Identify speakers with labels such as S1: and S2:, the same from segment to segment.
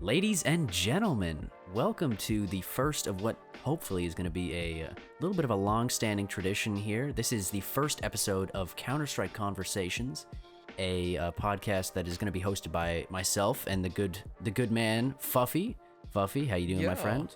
S1: Ladies and gentlemen, welcome to the first of what hopefully is going to be a little bit of a long-standing tradition here. This is the first episode of CSConversations, a podcast that is going to be hosted by myself and the good man Fuffy. Fuffy, how you doing, my friend?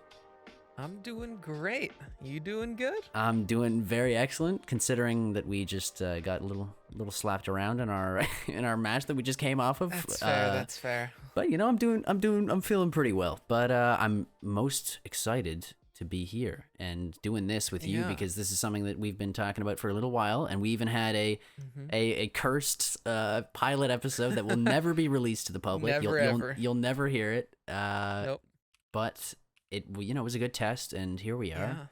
S2: I'm doing great. You doing good?
S1: I'm doing very excellent, considering that we just got a little slapped around in our match that we just came off of.
S2: That's fair.
S1: But you know, I'm feeling pretty well. But I'm most excited to be here and doing this with you because this is something that we've been talking about for a little while, and we even had a cursed pilot episode that will never be released to the public. You'll never hear it.
S2: Nope.
S1: But it was a good test, and here we are.
S2: Yeah.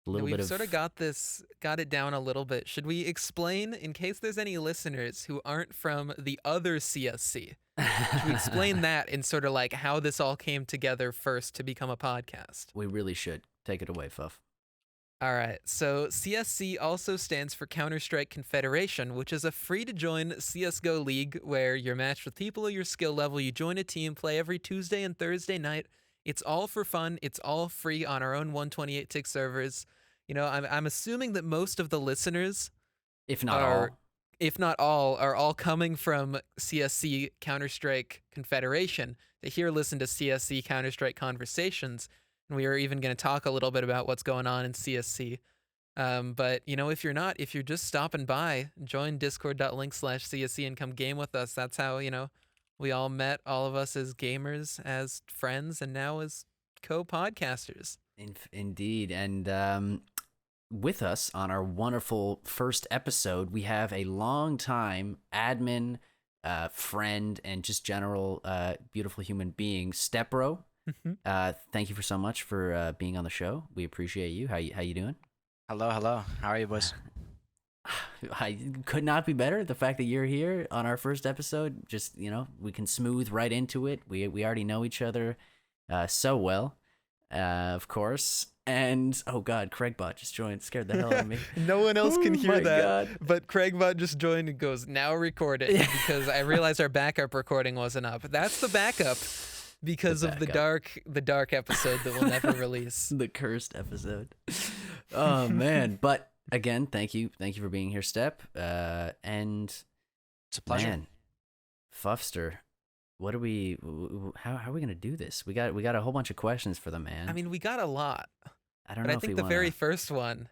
S2: We've sort of got it down a little bit. Should we explain, in case there's any listeners who aren't from the other CSC? Should we explain that and sort of like how this all came together first to become a podcast?
S1: We really should. Take it away, Fuff.
S2: All right. So CSC also stands for Counter-Strike Confederation, which is a free-to-join CSGO league where you're matched with people of your skill level. You join a team, play every Tuesday and Thursday night. It's all for fun. It's all free on our own 128-tick servers. You know, I'm assuming that most of the listeners, if not all, are all coming from CSC Counter-Strike Confederation. They listen to CSC Counter-Strike Conversations, and we are even going to talk a little bit about what's going on in CSC. But, you know, if you're just stopping by, join discord.link/CSC and come game with us. That's how, you know, we all met, all of us as gamers, as friends, and now as co-podcasters.
S1: Indeed. And with us on our wonderful first episode, we have a long-time admin, friend, and just general beautiful human being, Stepbro. Thank you so much for being on the show. We appreciate you. How you doing?
S3: Hello. How are you, boys?
S1: I could not be better. The fact that you're here on our first episode, just, you know, we can smooth right into it. We already know each other so well, of course. And oh god, Craigbot just joined, scared the hell out of me.
S2: No one else can hear that, but Craigbot just joined and goes, now record it, because I realized our backup recording wasn't up. That's the backup because of the dark episode that we'll never release.
S1: The cursed episode. Oh man, but again, thank you for being here, Step. And
S3: it's a pleasure.
S1: Man, Fuffster, what are we? How are we gonna do this? We got a whole bunch of questions for the man.
S2: I mean, we got a lot.
S1: I don't know.
S2: I think the very first one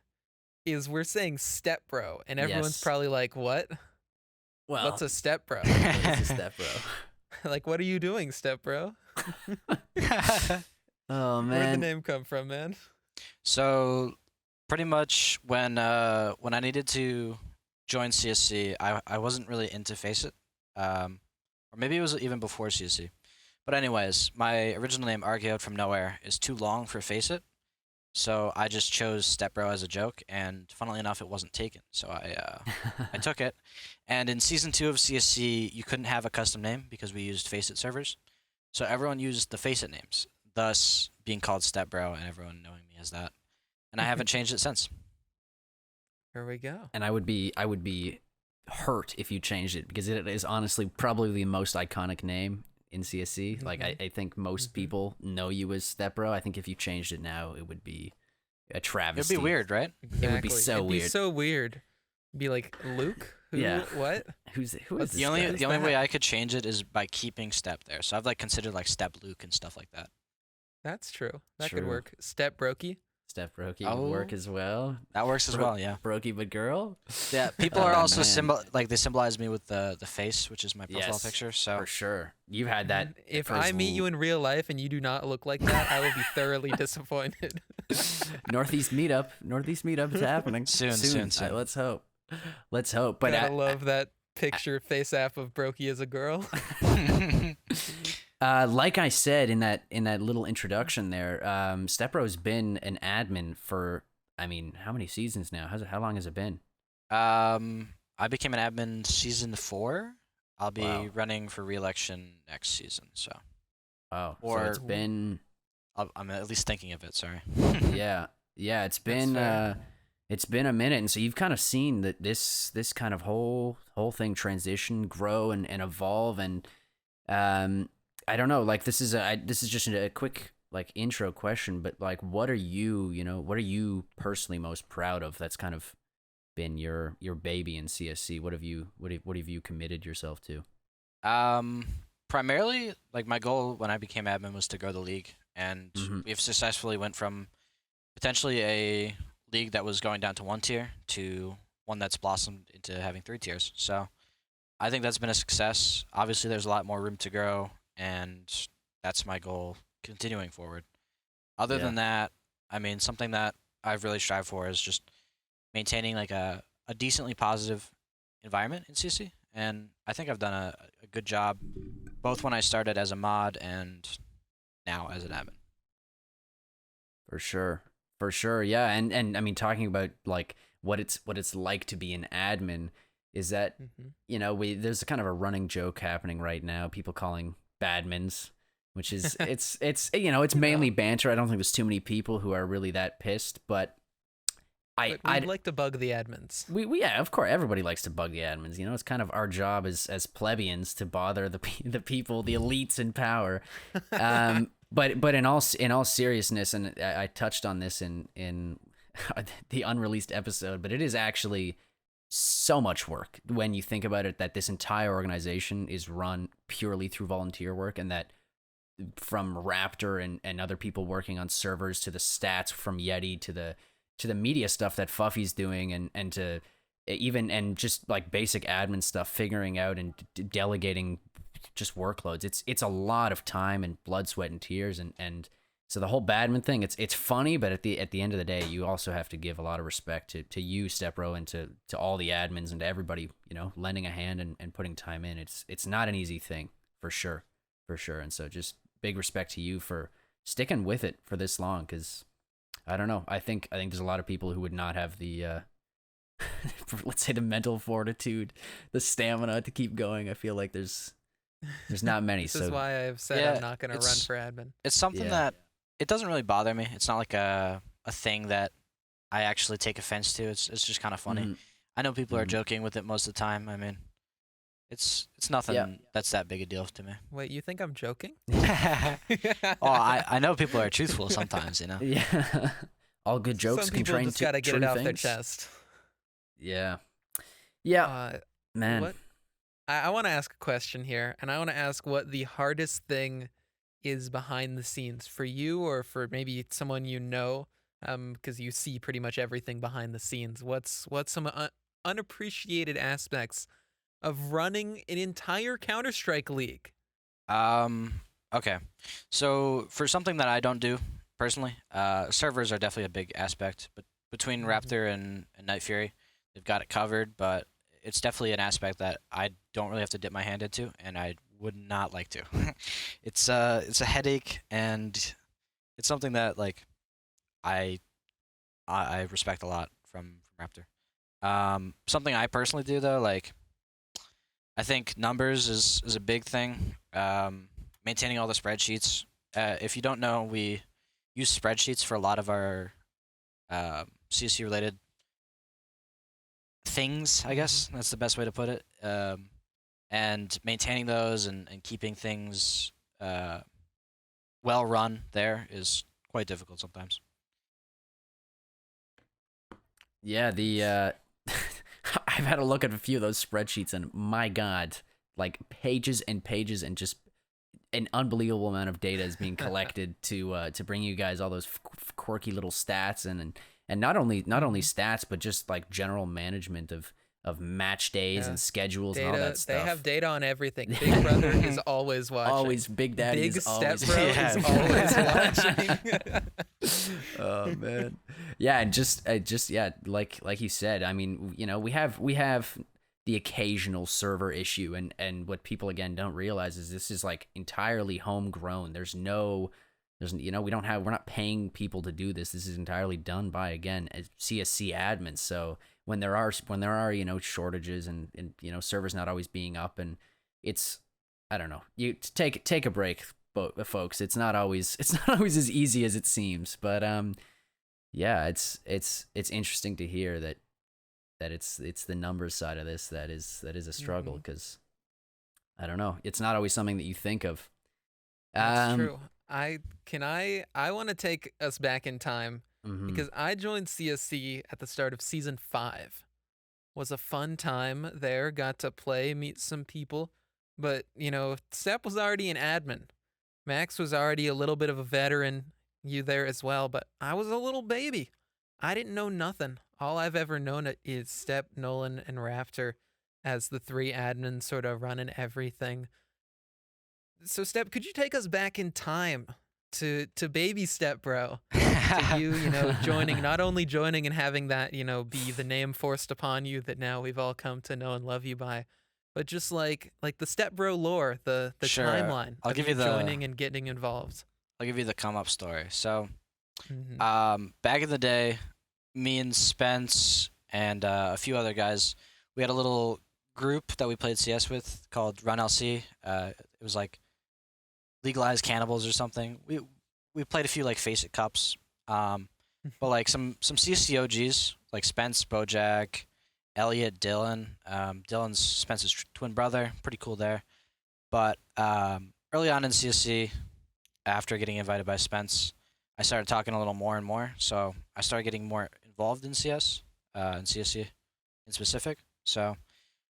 S2: is we're saying Step Bro, and everyone's probably like, "What?
S1: Well,
S2: what's a Step Bro?
S1: What's a Step Bro?
S2: Like, what are you doing, Step Bro?"
S1: Oh man,
S2: where'd the name come from, man?
S3: So pretty much when I needed to join CSC, I wasn't really into Face It, or maybe it was even before CSC. But anyways, my original name, Archeoed from Nowhere, is too long for Face It, so I just chose Stepbro as a joke, and funnily enough, it wasn't taken, so I took it. And in Season 2 of CSC, you couldn't have a custom name because we used Face It servers, so everyone used the Face It names, thus being called Stepbro and everyone knowing me as that. And I haven't changed it since.
S2: Here we go.
S1: And I would be hurt if you changed it, because it is honestly probably the most iconic name in CSC. Like I think most people know you as Stepbro. I think if you changed it now, it would be a travesty.
S3: It'd be weird, right?
S2: Exactly.
S1: It would be so weird.
S2: It'd be so weird. It'd be like, Luke? Who?
S1: Yeah.
S2: What?
S1: Who is
S3: the only way I could change it is by keeping Step there. So I've like considered like Step Luke and stuff like that.
S2: That's true. That could work. Step Brokey.
S1: Step Brokey would work as well.
S3: That works as well, yeah.
S1: Brokey but girl.
S3: Yeah, people are also they symbolize me with the face, which is my profile picture. So
S1: for sure, you've had that.
S2: If I meet you in real life and you do not look like that, I will be thoroughly disappointed.
S1: Northeast meetup is happening
S3: soon.
S1: Let's hope. But
S2: I love that picture face app of Brokey as a girl.
S1: Like I said in that little introduction there, Stepbro's been an admin for, I mean, how many seasons now? How long has it been?
S3: I became an admin season 4. I'll be running for re-election next season. So.
S1: Oh, so it's been.
S3: I'm at least thinking of it. Sorry.
S1: Yeah. It's been a minute, and so you've kind of seen that this kind of whole thing transition, grow, and evolve, and I don't know. Like this is just a quick like intro question, but like, what are what are you personally most proud of? That's kind of been your baby in CSC. What have you committed yourself to?
S3: Um, Primarily, like my goal when I became admin was to grow the league, and
S1: Mm-hmm.
S3: we've successfully went from potentially a league that was going down to one tier to one that's blossomed into having three tiers. So I think that's been a success. Obviously, there's a lot more room to grow, and that's my goal continuing forward. Other
S1: Yeah,
S3: than that, I mean, something that I've really strived for is just maintaining like a decently positive environment in CC, and I think I've done a good job both when I started as a mod and now as an admin.
S1: for sure, for sure. Yeah, and I mean, talking about like what it's like to be an admin is that
S2: Hmm.
S1: we there's a kind of a running joke happening right now. People calling badmins, which is it's
S2: Yeah,
S1: mainly banter. I don't think there's too many people who are really that pissed, but I
S2: but we'd
S1: I
S2: like to bug the admins.
S1: we yeah, of course everybody likes to bug the admins. It's kind of our job as plebeians to bother the people, the elites in power. But in all seriousness, and I touched on this in the unreleased episode, but it is actually so much work when you think about it, that this entire organization is run purely through volunteer work, and that from Raptor and other people working on servers, to the stats from Yeti, to the media stuff that Fuffy's doing, and to even and just like basic admin stuff, figuring out and delegating just workloads. It's a lot of time and blood, sweat, and tears, and so the whole Badman thing. It's funny, but at the end of the day, you also have to give a lot of respect to you, Stepro, and to all the admins and to everybody lending a hand and putting time in. It's not an easy thing, for sure, for sure. And so just big respect to you for sticking with it for this long, because I don't know. I think there's a lot of people who would not have the let's say the mental fortitude, the stamina to keep going. I feel like there's not many.
S2: This is
S1: So
S2: why I've said
S3: Yeah,
S2: I'm not going to run for admin.
S3: it's something
S1: yeah.
S3: that it doesn't really bother me. It's not like a thing that I actually take offense to. It's just kind of funny.
S1: Hmm.
S3: I know people are
S1: Hmm.
S3: joking with it most of the time. I mean, it's
S1: Yeah.
S3: nothing that's that big a deal to me.
S2: Wait, you think I'm joking?
S3: Oh, I know people are truthful sometimes, you know.
S1: Yeah. All good jokes
S2: Some
S1: can
S2: people
S1: train
S2: just
S1: to
S2: got to get
S1: true
S2: it off
S1: things.
S2: their chest.
S1: Yeah. Yeah,
S2: Uh,
S1: man.
S2: what I want to ask a question here, and I want to ask what the hardest thing is behind the scenes for you, or for maybe someone because you see pretty much everything behind the scenes. What's some unappreciated aspects of running an entire Counter Strike league?
S3: Um, okay. So for something that I don't do personally, servers are definitely a big aspect. But between
S2: Hmm.
S3: Raptor and Night Fury, they've got it covered. But it's definitely an aspect that I don't really have to dip my hand into, and I would not like to. It's a headache, and it's something that like I I respect a lot from Raptor. Something I personally do though, like I think numbers is a big thing. Maintaining all the spreadsheets. If you don't know, we use spreadsheets for a lot of our CSC related things. I
S2: Hmm.
S3: guess that's the best way to put it. And maintaining those and keeping things uh, well run there is quite difficult sometimes.
S1: Yeah, the I've had a look at a few of those spreadsheets, and my god, like pages and pages, and just an unbelievable amount of data is being collected to bring you guys all those quirky little stats, and not only
S2: Hmm.
S1: stats, but just like general management of match days
S2: Yeah.
S1: and schedules and all that
S2: Data. They have
S1: stuff.
S2: data on everything. Big Brother is always watching.
S1: Always Big Daddy
S2: Big
S1: is
S2: Step
S1: always
S2: Bro
S3: Yeah.
S2: is always watching.
S1: Oh man. Yeah, and just yeah, like you said, I mean, we have the occasional server issue, and what people again don't realize is this is like entirely homegrown. We're not paying people to do this. This is entirely done by, again, CSC admins. So when there are shortages, and servers not always being up, and it's, I don't know, you take a break, folks. It's not always as easy as it seems, but yeah, it's interesting to hear that it's the numbers side of this that is a struggle,
S2: Hmm.
S1: because I don't know, it's not always something that you think of.
S2: That's true. I want to take us back in time
S1: mhm.
S2: because I joined CSC at the start of season 5. Was a fun time there, got to play, meet some people, but Step was already an admin. Max was already a little bit of a veteran, you there as well, but I was a little baby. I didn't know nothing. All I've ever known is Step, Nolan, and Raptor as the 3 admins sort of running everything. So Step, could you take us back in time to baby Step Bro? To you, joining, not only joining and having that, be the name forced upon you that now we've all come to know and love you by, but just like the Step Bro lore, the
S3: Sure.
S2: timeline
S3: I'll
S2: of
S3: give
S2: you
S3: you the
S2: joining and getting involved.
S3: I'll give you the come up story. So,
S2: Mm-hmm.
S3: back in the day, me and Spence and a few other guys, we had a little group that we played CS with called Run LC. It was like Legalized Cannibals or something. We played a few like Face It Cups. But like some CSC OGs like Spence, Bojack, Elliot, Dylan. Dylan's Spence's twin brother. Pretty cool there. But early on in CSC, after getting invited by Spence, I started talking a little more and more. So I started getting more involved in CS, in CSC in specific. So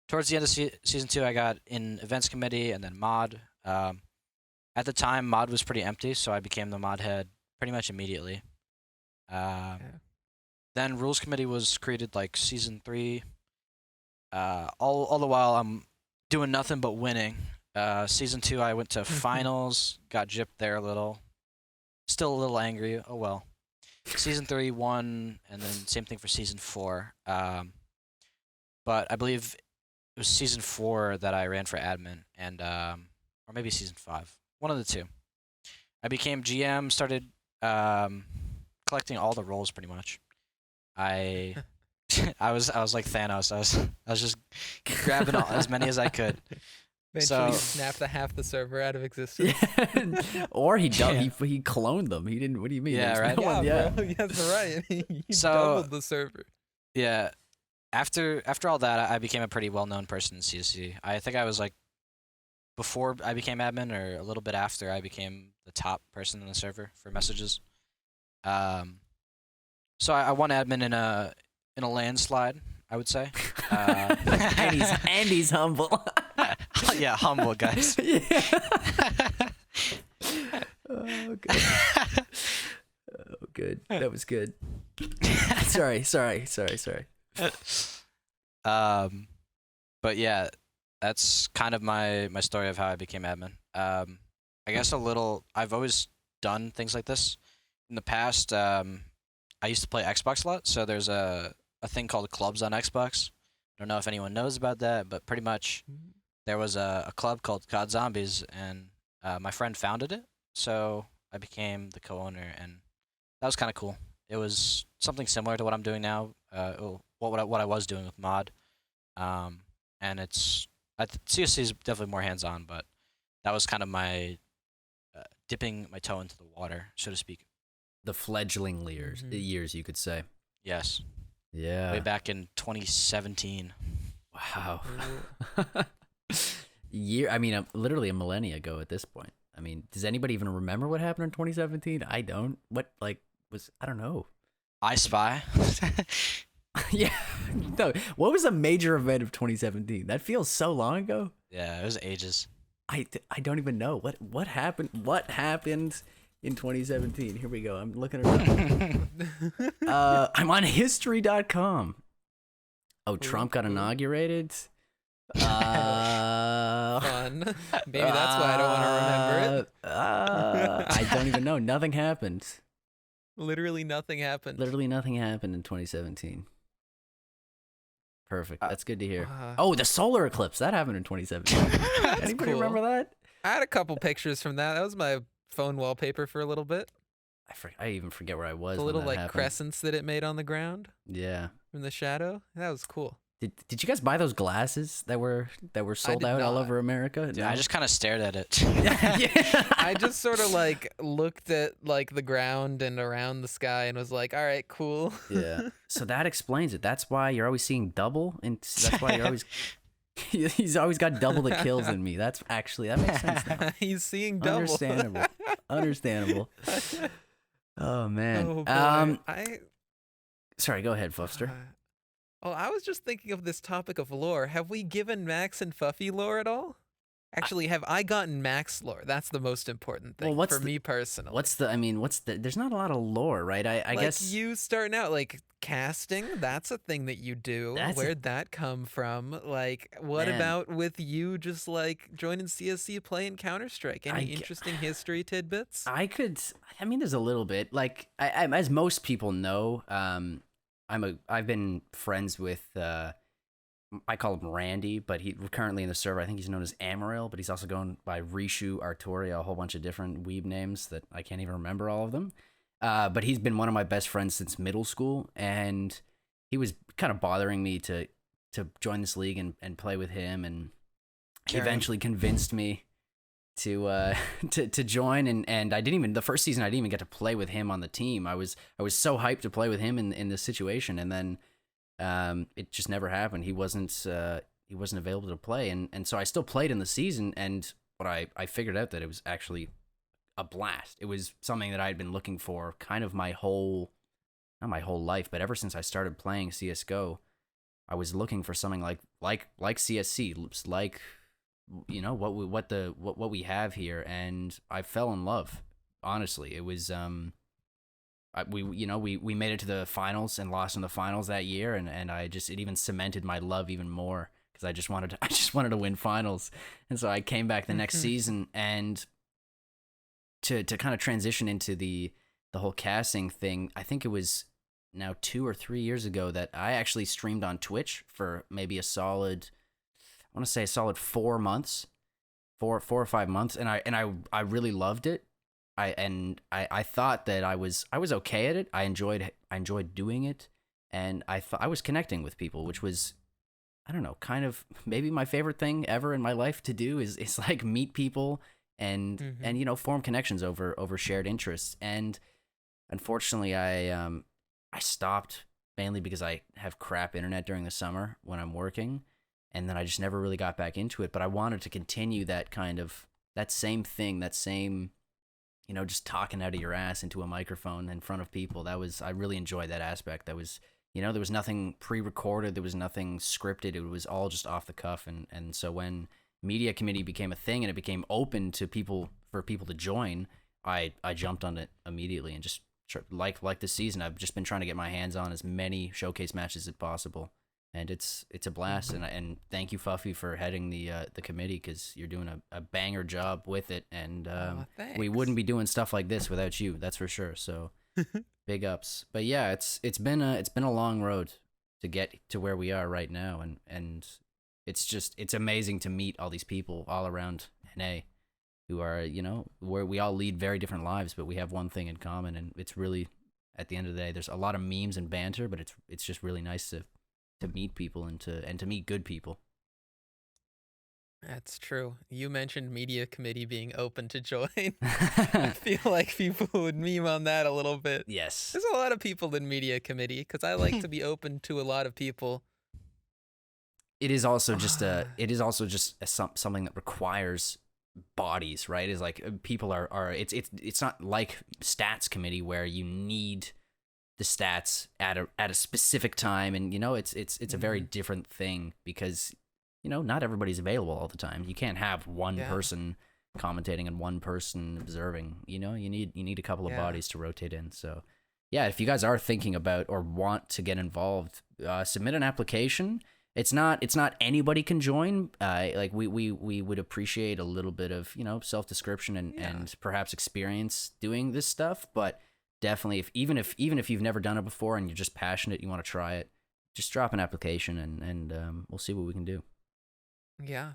S3: towards the end of season 2, I got in events committee and then mod. At the time, mod was pretty empty, so I became the mod head pretty much immediately.
S2: Yeah.
S3: Then rules committee was created like season 3. All the while I'm doing nothing but winning. Season 2 I went to finals, got gypped there a little. Still a little angry. Oh well. Season 3 won, and then same thing for season 4. But I believe it was season 4 that I ran for admin, and or maybe season 5, one of the two. I became GM, started collecting all the roles pretty much. I I was like Thanos. I was just grabbing as many as I could.
S2: Eventually
S3: So
S2: snap half the server out of existence.
S1: Yeah. Or he
S3: Yeah.
S1: he cloned them. He didn't. What do you mean?
S3: Yeah,
S1: There's
S3: right.
S1: no one-
S2: Yeah, bro. That's right. You
S3: So-
S2: doubled the server.
S3: yeah, after all that, I became a pretty well known person in CSC. I think I was like before I became admin, or a little bit after I became the top person in the server for messages. So I won admin in a landslide, I would say.
S1: and he's humble.
S3: Yeah, humble guys.
S1: Yeah. Oh, good. Oh, good. That was good. Sorry.
S3: But yeah, that's kind of my story of how I became admin. I guess a little. I've always done things like this in the past. I used to play Xbox a lot, so there's a thing called clubs on Xbox. I don't know if anyone knows about that, but pretty much there was a club called COD Zombies, and my friend founded it, so I became the co-owner, and that was kind of cool. It was something similar to what I'm doing now, what I was doing with mod, and CSC is definitely more hands-on, but that was kind of my dipping my toe into the water, so to speak.
S1: The fledgling years, you could say.
S3: Yes,
S1: Yeah.
S3: way back in 2017.
S1: Wow. I mean, literally a millennia ago at this point. I mean, does anybody even remember what happened in 2017? I don't. I don't know.
S3: I Spy.
S1: Yeah. No. What was a major event of 2017? That feels so long ago.
S3: Yeah, it was ages.
S1: I don't even know what happened. What happened in 2017? Here we go. I'm looking it up. I'm on history.com. Oh, Trump got inaugurated.
S2: Fun. Maybe that's why I don't want to remember it.
S1: I don't even know. Nothing happened.
S2: Literally nothing happened.
S1: Literally nothing happened in 2017. Perfect. That's good to hear.
S2: Uh,
S1: Oh, the solar eclipse. That happened in 2017.
S2: That's
S1: Anybody
S2: cool.
S1: remember that?
S2: I had a couple pictures from that. That was my phone wallpaper for a little bit.
S1: I even forget where I was.
S2: The
S1: when
S2: little
S1: that
S2: like
S1: happened.
S2: crescents that it made on the ground
S1: Yeah.
S2: from the shadow. That was cool.
S1: Did you guys buy those glasses that were sold
S2: did
S1: out all
S2: not.
S1: over America?
S3: Dude, I just kind of stared at it.
S1: Yeah.
S2: I just sort of like looked at like the ground and around the sky and was like, all right, cool.
S1: Yeah. So that explains it. That's why you're always seeing double, and that's why you're always He's always got double the kills than me. That makes sense now.
S2: He's seeing double.
S1: Understandable. Understandable. Oh man.
S2: Oh boy.
S1: Sorry, go ahead, Fluffster.
S2: Oh, I was just thinking of this topic of lore. Have we given Max and Fuffy lore at all? Actually, have I gotten Max lore? That's the most important thing for me personally.
S1: There's not a lot of lore, right? I
S2: like
S1: guess
S2: you starting out like casting, that's a thing that you do. Where'd that come from? Like, what about with you just like joining CSC, playing Counter-Strike? Any interesting history tidbits?
S1: There's a little bit. Like, as most people know, I've been friends with I call him Randy, but he currently in the server, I think he's known as Amaryl, but he's also going by Rishu, Arturia, a whole bunch of different weeb names that I can't even remember all of them. But he's been one of my best friends since middle school, and he was kind of bothering me to join this league and play with him, and he eventually convinced me to join, and I didn't even, the first season I didn't even get to play with him on the team. I was so hyped to play with him in this situation, and then it just never happened. He wasn't available to play, and so I still played in the season, and I figured out that it was actually a blast. It was something that I had been looking for kind of not my whole life, but ever since I started playing CS:GO, I was looking for something like CSC, like, you know, what we have here, and I fell in love. Honestly, it was we made it to the finals and lost in the finals that year, and it even cemented my love even more, because I just wanted to win finals, and so I came back the next season, and to kind of transition into the whole casting thing. I think it was now 2 or 3 years ago that I actually streamed on Twitch for maybe a solid 4 months, 4 or 5 months, and I really loved it. I thought that I was okay at it. I enjoyed doing it, and I thought I was connecting with people, which was, I don't know, kind of maybe my favorite thing ever in my life to do is like meet people and form connections over shared interests. And unfortunately, I stopped mainly because I have crap internet during the summer when I'm working, and then I just never really got back into it. But I wanted to continue that same thing, just talking out of your ass into a microphone in front of people. I really enjoyed that aspect. That was, there was nothing pre-recorded. There was nothing scripted. It was all just off the cuff. And so when media committee became a thing and it became open to people, for people to join, I jumped on it immediately, and just like this season, I've just been trying to get my hands on as many showcase matches as possible. And it's a blast, and thank you, Fuffy, for heading the committee, because you're doing a banger job with it, and we wouldn't be doing stuff like this without you, that's for sure. So big ups. But yeah, it's been a long road to get to where we are right now, and it's amazing to meet all these people all around NA who are, where we all lead very different lives, but we have one thing in common, and it's really, at the end of the day, there's a lot of memes and banter, but it's just really nice to meet people and to meet good people.
S2: That's true. You mentioned media committee being open to join. I feel like people would meme on that a little bit.
S1: Yes.
S2: There's a lot of people in media committee, because I like to be open to a lot of people.
S1: It is also just something that requires bodies, right? Is like people are it's not like stats committee where you need the stats at a specific time, and it's a very different thing, because not everybody's available all the time. You can't have one person commentating and one person observing. You need a couple of bodies to rotate in. So yeah, if you guys are thinking about or want to get involved, submit an application. It's not anybody can join. Like we would appreciate a little bit of self-description and perhaps experience doing this stuff, but definitely, even if you've never done it before and you're just passionate, you want to try it, just drop an application, and we'll see what we can do.
S2: Yeah,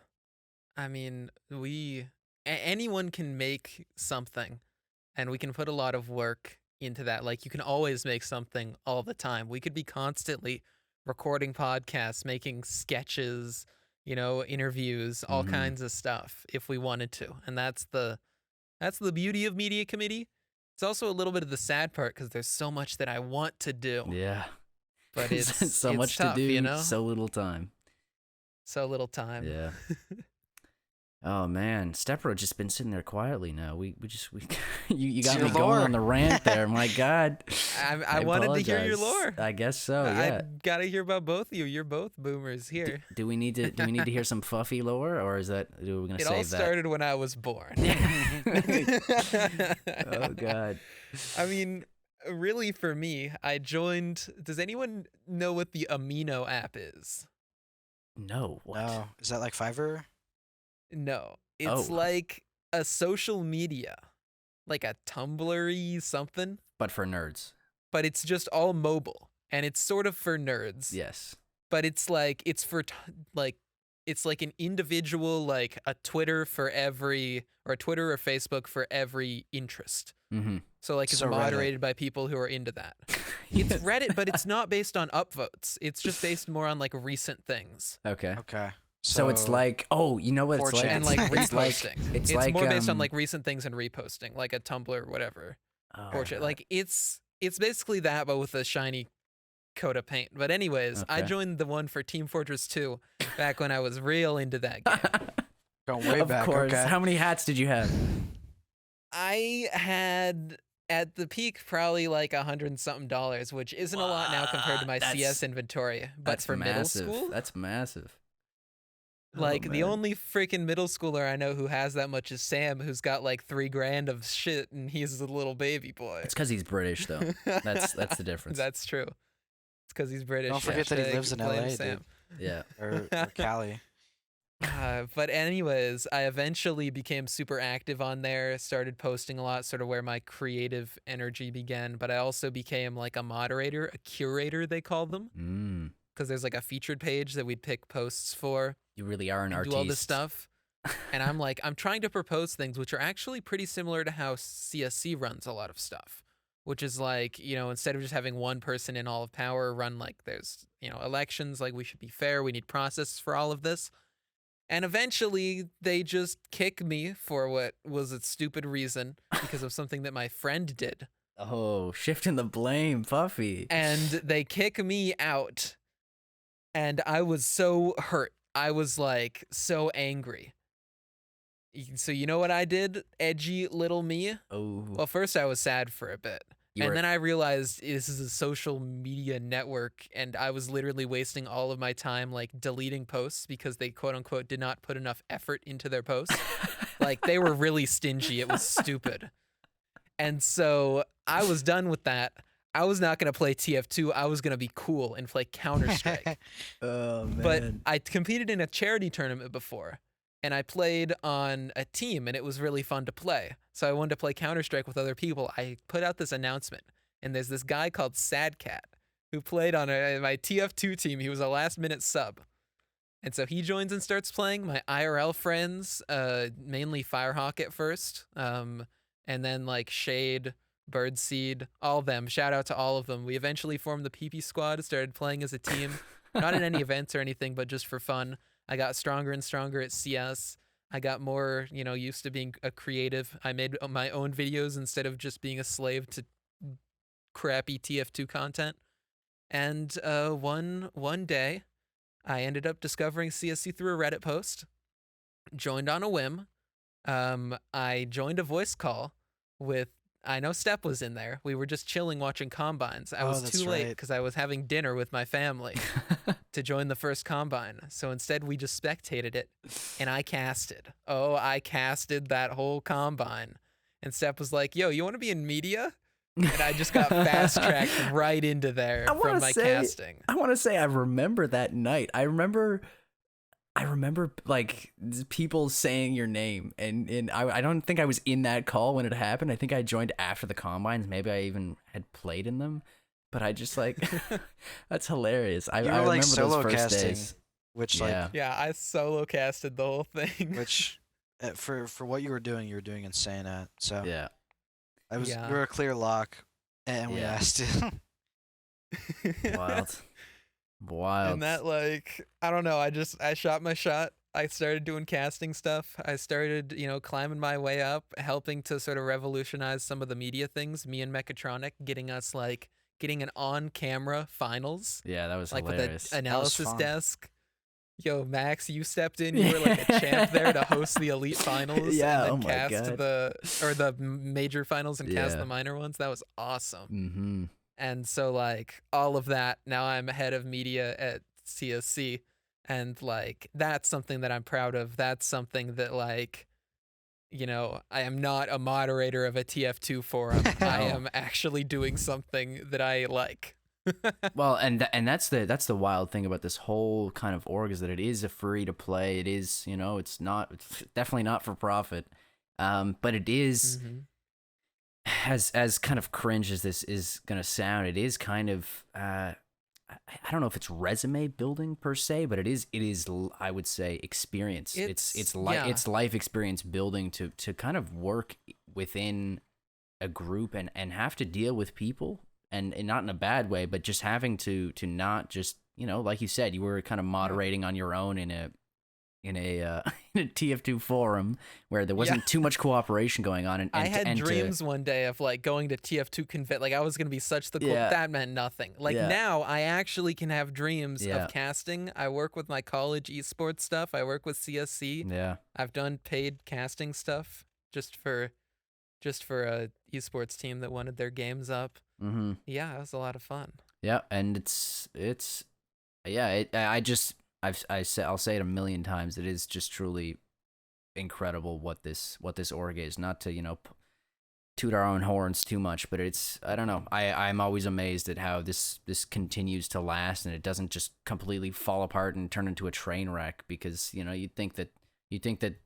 S2: I mean, anyone can make something, and we can put a lot of work into that. Like, you can always make something all the time. We could be constantly recording podcasts, making sketches, interviews, all kinds of stuff if we wanted to, and that's the beauty of media committee. It's also a little bit of the sad part, because there's so much that I want to do.
S1: Yeah.
S2: But it's
S1: so much
S2: tough,
S1: to do, so little time.
S2: So little time.
S1: Yeah. Oh man, Stepbro just been sitting there quietly now. We you got
S3: your
S1: me going
S3: lore.
S1: on the rant there. My God.
S2: I wanted to hear your
S1: apologize.
S2: lore.
S1: I guess so.
S2: I
S1: Yeah.
S2: gotta hear about both of you. You're both boomers here.
S1: Do we need to hear some Fuffy lore, or is that are we gonna
S2: It
S1: save
S2: all started when I was born.
S1: that? Oh God.
S2: I mean, really, for me, I joined. Does anyone know what the Amino app is?
S1: No. What?
S3: No, is that like Fiverr?
S2: No, it's
S1: Oh.
S2: like a social media, like a Tumblr-y something,
S1: But for nerds.
S2: but it's just all mobile, and it's sort of for nerds.
S1: Yes.
S2: But it's like it's like an individual, like a Twitter for every, or a Twitter or Facebook for every interest.
S1: Mm-hmm.
S2: So like it's
S3: So Reddit.
S2: moderated by people who are into that. It's Reddit, but it's not based on upvotes. It's just based more on like recent things
S1: Okay.
S3: Okay.
S1: So it's like, oh, you know what it's
S3: 4chan.
S1: like?
S2: and like
S1: It's like
S2: reposting.
S1: it's
S2: It's
S1: like
S2: more based on
S1: um,
S2: like recent things and reposting, like a Tumblr or whatever.
S1: oh,
S2: Portrait. Like it's basically that, but with a shiny coat of paint. But anyways, I
S1: Okay.
S2: joined the one for Team Fortress 2 back when I was real into that game.
S3: going way
S1: of
S3: back.
S1: course.
S3: Okay.
S1: How many hats did you have?
S2: I had at the peak probably like $100 and something, which isn't a lot now compared to my
S1: What?
S2: CS inventory. But
S1: That's
S2: for
S1: massive.
S2: middle school,
S1: That's massive. Oh,
S2: like the
S1: man.
S2: only freaking middle schooler I know who has that much is Sam, who's got like $3,000 of shit, and he's a little baby boy.
S1: It's because he's British, though. That's the difference.
S2: That's true. It's because he's British.
S3: Don't forget that he
S2: Hashtag
S3: lives in
S2: blame
S3: LA,
S2: Sam.
S1: Yeah.
S3: or Cali.
S2: But anyways, I eventually became super active on there, started posting a lot, sort of where my creative energy began. But I also became like a moderator, a curator, they call them,
S1: Mm.
S2: because there's like a featured page that we'd pick posts for
S1: You really are an
S2: and
S1: artiste.
S2: do all this stuff. And I'm trying to propose things which are actually pretty similar to how CSC runs a lot of stuff, which is like, instead of just having one person in all of power run, like there's, elections, like we should be fair, we need process for all of this. And eventually they just kick me for what was a stupid reason because of something that my friend did.
S1: Oh, shifting the blame, Puffy.
S2: And they kick me out. And I was so hurt. I was like so angry. So you know what I did, edgy little me?
S1: Oh,
S2: Well, first I was sad for a bit.
S1: You were-
S2: And then I realized this is a social media network, and I was literally wasting all of my time like deleting posts because they quote unquote did not put enough effort into their posts. Like they were really stingy. It was stupid. And so I was done with that. I was not going to play TF2. I was going to be cool and play Counter-Strike.
S1: oh man.
S2: But I competed in a charity tournament before, and I played on a team, and it was really fun to play. So I wanted to play Counter-Strike with other people. I put out this announcement, and there's this guy called Sad Cat who played on my TF2 team. He was a last-minute sub. And so he joins and starts playing. My IRL friends, mainly Firehawk at first, and then like Shade, Birdseed, all of them. Shout out to all of them. We eventually formed the PP squad, started playing as a team, not in any events or anything, but just for fun. I got stronger and stronger at CS. I got more, used to being a creative. I made my own videos instead of just being a slave to crappy TF2 content. And one day, I ended up discovering CSC through a Reddit post, joined on a whim. I joined a voice call with, I know Step was in there. We were just chilling watching combines. I was
S3: that's
S2: too late
S3: right.
S2: because I was having dinner with my family to join the first combine. So instead we just spectated it, and I casted. Oh, I casted that whole combine. And Step was like, yo, you want to be in media? And I just got fast-tracked right into there from my casting.
S1: I want to say I remember that night. I remember like people saying your name, and I don't think I was in that call when it happened. I think I joined after the combines. Maybe I even had played in them, but I just like that's hilarious. I
S3: You were
S1: remember
S3: like solo
S1: those first
S3: casting,
S1: days.
S3: which
S1: Yeah.
S3: like
S2: Yeah, I solo casted the whole thing.
S3: which for what you were doing insane at. So
S1: Yeah.
S3: I was
S2: Yeah.
S3: you were a clear lock, and we
S1: Yeah.
S3: asked you.
S1: Wild.
S2: And that, like, I don't know, I shot my shot. I started doing casting stuff. I started, climbing my way up, helping to sort of revolutionize some of the media things. Me and Mechatronic getting an on-camera finals,
S1: Yeah, that was
S2: like
S1: hilarious.
S2: with an analysis
S3: fun.
S2: desk. Yo, Max, you stepped in. You were like a champ there to host the elite finals,
S1: Yeah,
S2: and
S1: oh
S2: then
S1: my
S2: cast
S1: God.
S2: the major finals and cast
S1: Yeah.
S2: the minor ones. That was awesome.
S1: Mm-hmm.
S2: And so like all of that, now I'm head of media at CSC, and like that's something that I'm proud of. That's something that like, I am not a moderator of a TF2 forum. I
S1: No.
S2: am actually doing something that I like.
S1: Well, and that's the wild thing about this whole kind of org is that it is a free to play. It is, it's definitely not for profit. But it is
S2: Mm-hmm.
S1: as kind of cringe as this is gonna sound, it is kind of I don't know if it's resume building per se, but I would say experience.
S2: Yeah.
S1: It's life experience building to kind of work within a group and have to deal with people and not in a bad way, but just having to not just, like you said, you were kind of moderating on your own in a in a in a TF2 forum where there wasn't too much cooperation going on,
S2: I had dreams one day of like going to TF2 convent. Like I was gonna be such the cool.
S1: Yeah.
S2: That meant nothing. Like
S1: Yeah.
S2: now, I actually can have dreams
S1: Yeah.
S2: of casting. I work with my college esports stuff. I work with CSC.
S1: Yeah.
S2: I've done paid casting stuff just for a esports team that wanted their games up.
S1: Mm-hmm.
S2: Yeah, it was a lot of fun.
S1: Yeah, and I'll say it a million times. It is just truly incredible what this org is. Not to toot our own horns too much, but I don't know. I'm always amazed at how this continues to last and it doesn't just completely fall apart and turn into a train wreck. Because you'd think that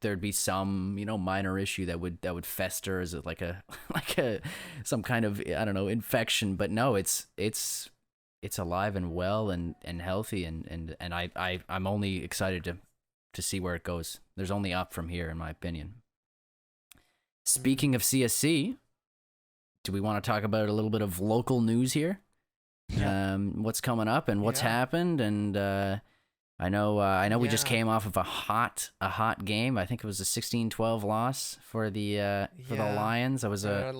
S1: there'd be some minor issue that would fester as like a some kind of, I don't know, infection, but no, it's alive and well and healthy and I'm only excited to see where it goes. There's only up from here, in my opinion. Speaking of CSC, do we want to talk about a little bit of local news here? What's coming up and what's happened? And I know we just came off of a hot game. I think it was a 16-12 loss for the Lions. It was a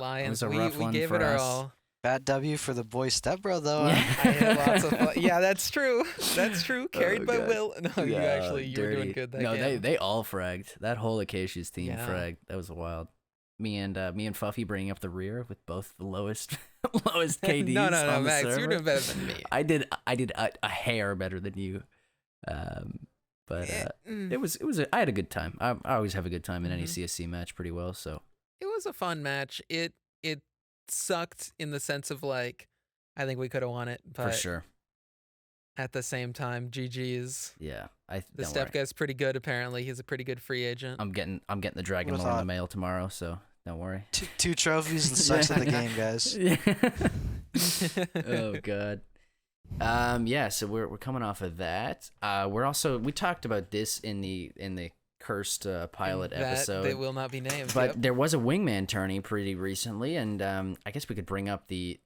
S1: rough one
S2: gave
S1: for
S2: it our
S1: us.
S2: all.
S3: Bad W for the boy stepbro though.
S1: Yeah.
S3: Huh?
S2: I had lots of fun. Yeah, that's true. That's true. Carried by
S1: God.
S2: Will. No, you were
S1: dirty.
S2: doing good that
S1: no,
S2: game.
S1: they all fragged. That whole Acacia's team
S2: Yeah.
S1: fragged. That was wild. Me and Fuffy bringing up the rear with both the lowest KDs.
S2: No,
S1: on the
S2: Max,
S1: server.
S2: you're doing better than me.
S1: I did a hair better than you. But it was I had a good time. I always have a good time in any CSC match pretty well. So
S2: It was a fun match. It sucked in the sense of like, I think we could have won it, but
S1: for sure.
S2: at the same time, GG's.
S1: Yeah,
S2: The step guy's pretty good. Apparently, he's a pretty good free agent.
S1: I'm getting the Dragon Lore in the mail tomorrow, so don't worry.
S3: Two trophies and sucks in the game, guys.
S1: Oh god. So we're coming off of that. We talked about this in the cursed pilot episode.
S2: They will not be named.
S1: But there was a wingman tourney pretty recently, and I guess we could bring up the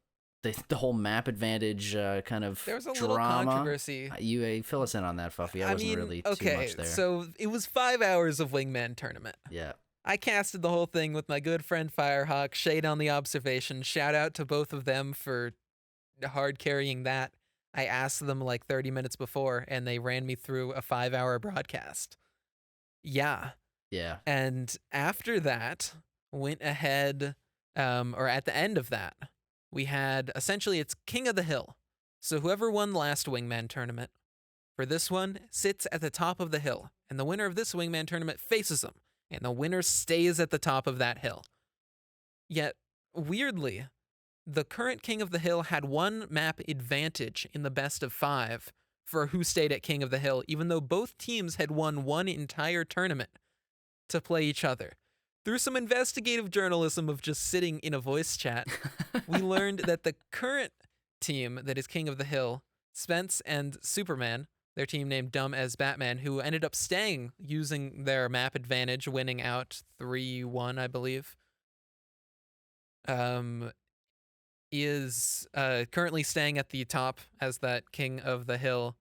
S1: whole map advantage kind of
S2: there was a
S1: drama.
S2: little controversy.
S1: You fill us in on that, Fuffy. I wasn't really too much there.
S2: So it was 5 hours of wingman tournament.
S1: Yeah.
S2: I casted the whole thing with my good friend Firehawk, Shade on the observation. Shout out to both of them for hard carrying that. I asked them like 30 minutes before, and they ran me through a 5-hour broadcast. Yeah.
S1: Yeah.
S2: And after that, went ahead, or at the end of that, we had essentially it's King of the Hill. So whoever won last Wingman tournament for this one sits at the top of the hill, and the winner of this Wingman tournament faces them, and the winner stays at the top of that hill. Yet, weirdly, the current King of the Hill had one map advantage in the best of 5 for who stayed at King of the Hill, even though both teams had won one entire tournament to play each other. Through some investigative journalism of just sitting in a voice chat, we learned that the current team that is King of the Hill, Spence and Superman, their team named Dumb as Batman, who ended up staying using their map advantage, winning out 3-1, I believe, is currently staying at the top as that King of the Hill.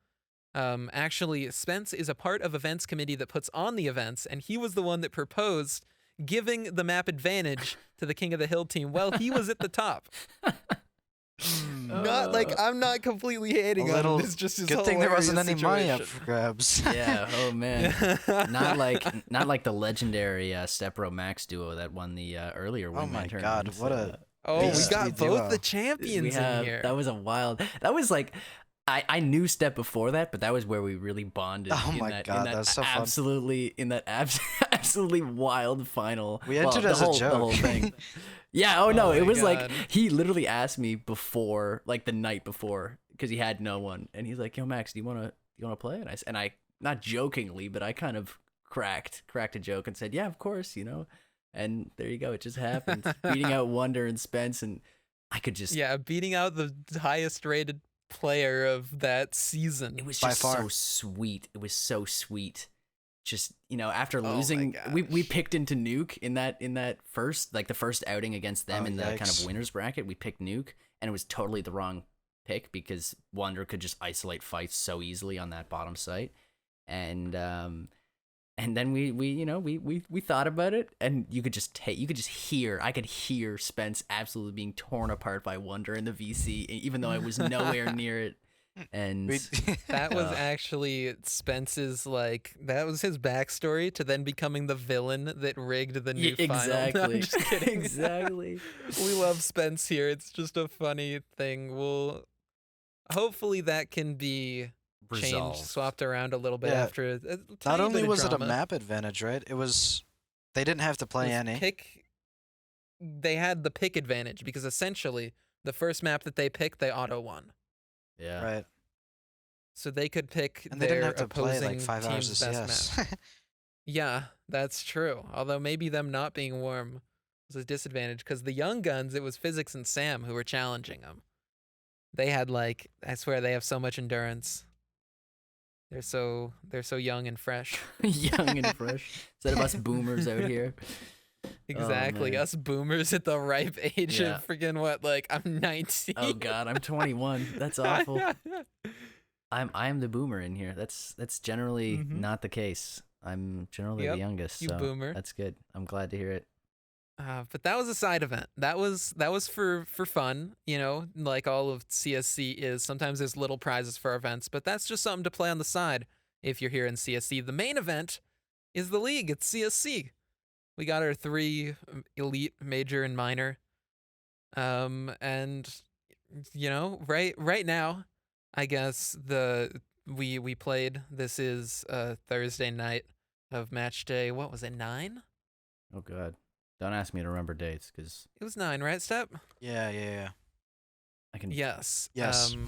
S2: Actually, Spence is a part of events committee that puts on the events, and he was the one that proposed giving the map advantage to the King of the Hill team while he was at the top. Not like I'm not completely hating on him. It's just his
S3: good thing there wasn't any
S2: hilarious
S3: money up
S2: situation.
S3: for grabs.
S1: Yeah. Oh man. Not like the legendary Stepro Max duo that won the earlier
S3: Oh
S1: Wingman
S3: my
S1: tournaments.
S3: God, what a
S2: Oh, we
S3: beastly
S2: got
S3: duo.
S2: both the champions
S1: we have
S2: in here.
S1: that was a wild. That was like. I knew Step before that, but that was where we really bonded.
S3: Oh my God, that was so fun.
S1: Absolutely wild final.
S3: We entered as
S1: the
S3: a joke.
S1: whole thing. Yeah. Oh no,
S2: Oh
S1: it
S2: my
S1: was like
S2: God.
S1: he literally asked me before, like the night before, because he had no one, and he's like, "Yo, Max, do you wanna play?" And I not jokingly, but I kind of cracked a joke and said, "Yeah, of course," And there you go. It just happened. Beating out Wonder and Spence, and I could just
S2: Beating out the highest rated player of that season.
S1: It was
S3: By
S1: just
S3: far.
S1: so sweet. It was so sweet. Just after
S2: Oh my
S1: losing, we
S2: gosh.
S1: picked into Nuke in that first, like the first outing against them
S3: Oh,
S1: in the kind
S3: yikes.
S1: of winners bracket. We picked Nuke, and it was totally the wrong pick because Wonder could just isolate fights so easily on that bottom site, and then we thought about it, and you could just hear. I could hear Spence absolutely being torn apart by Wonder in the VC, even though I was nowhere near it. And
S2: That was actually Spence's that was his backstory to then becoming the villain that rigged the new final. No, I'm just kidding.
S1: Exactly.
S2: We love Spence here. It's just a funny thing. Hopefully that can be changed,
S1: Resolved.
S2: swapped around a little bit
S3: Yeah.
S2: after.
S3: Not only was it a
S2: drama,
S3: map advantage, right? It was they didn't have to play
S2: was
S3: any.
S2: They had the pick advantage because essentially the first map that they picked, they auto won.
S1: Yeah.
S3: Right.
S2: So they could pick
S3: And they
S2: their
S3: didn't have to play
S2: opposing
S3: like 5 hours of
S2: team's best map.
S3: CS.
S2: Yeah, that's true. Although maybe them not being warm was a disadvantage because the young guns, it was Physics and Sam who were challenging them. They had I swear they have so much endurance. They're so young and fresh.
S1: Young and fresh. Instead of us boomers out here.
S2: Exactly.
S1: man.
S2: Us boomers at the ripe age
S1: Yeah.
S2: of freaking what? I'm 19.
S1: Oh God, I'm 21. That's awful. I am the boomer in here. That's generally
S2: Mhm.
S1: not the case. I'm generally
S2: Yep,
S1: the youngest.
S2: you
S1: So
S2: boomer.
S1: That's good. I'm glad to hear it.
S2: But that was a side event. That was for fun, like all of CSC is. Sometimes there's little prizes for our events, but that's just something to play on the side if you're here in CSC. The main event is the league. It's CSC. We got our 3 elite, major, and minor. And right now, I guess we played. This is Thursday night of match day. What was it? 9?
S1: Oh God. Don't ask me to remember dates because
S2: It was 9, right, Step?
S3: Yeah.
S1: I can.
S3: Yes.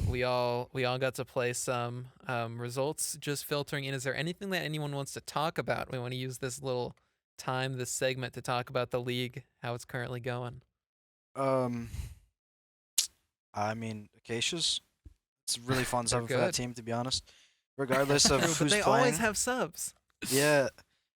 S2: We all got to play some results. Just filtering in. Is there anything that anyone wants to talk about? We want to use this little time, this segment, to talk about the league, how it's currently going.
S3: I mean, Acacias. It's really fun
S2: They're
S3: subbing for that
S2: good.
S3: team, to be honest. Regardless of
S2: True,
S3: who's
S2: but they
S3: playing.
S2: always have subs.
S3: Yeah.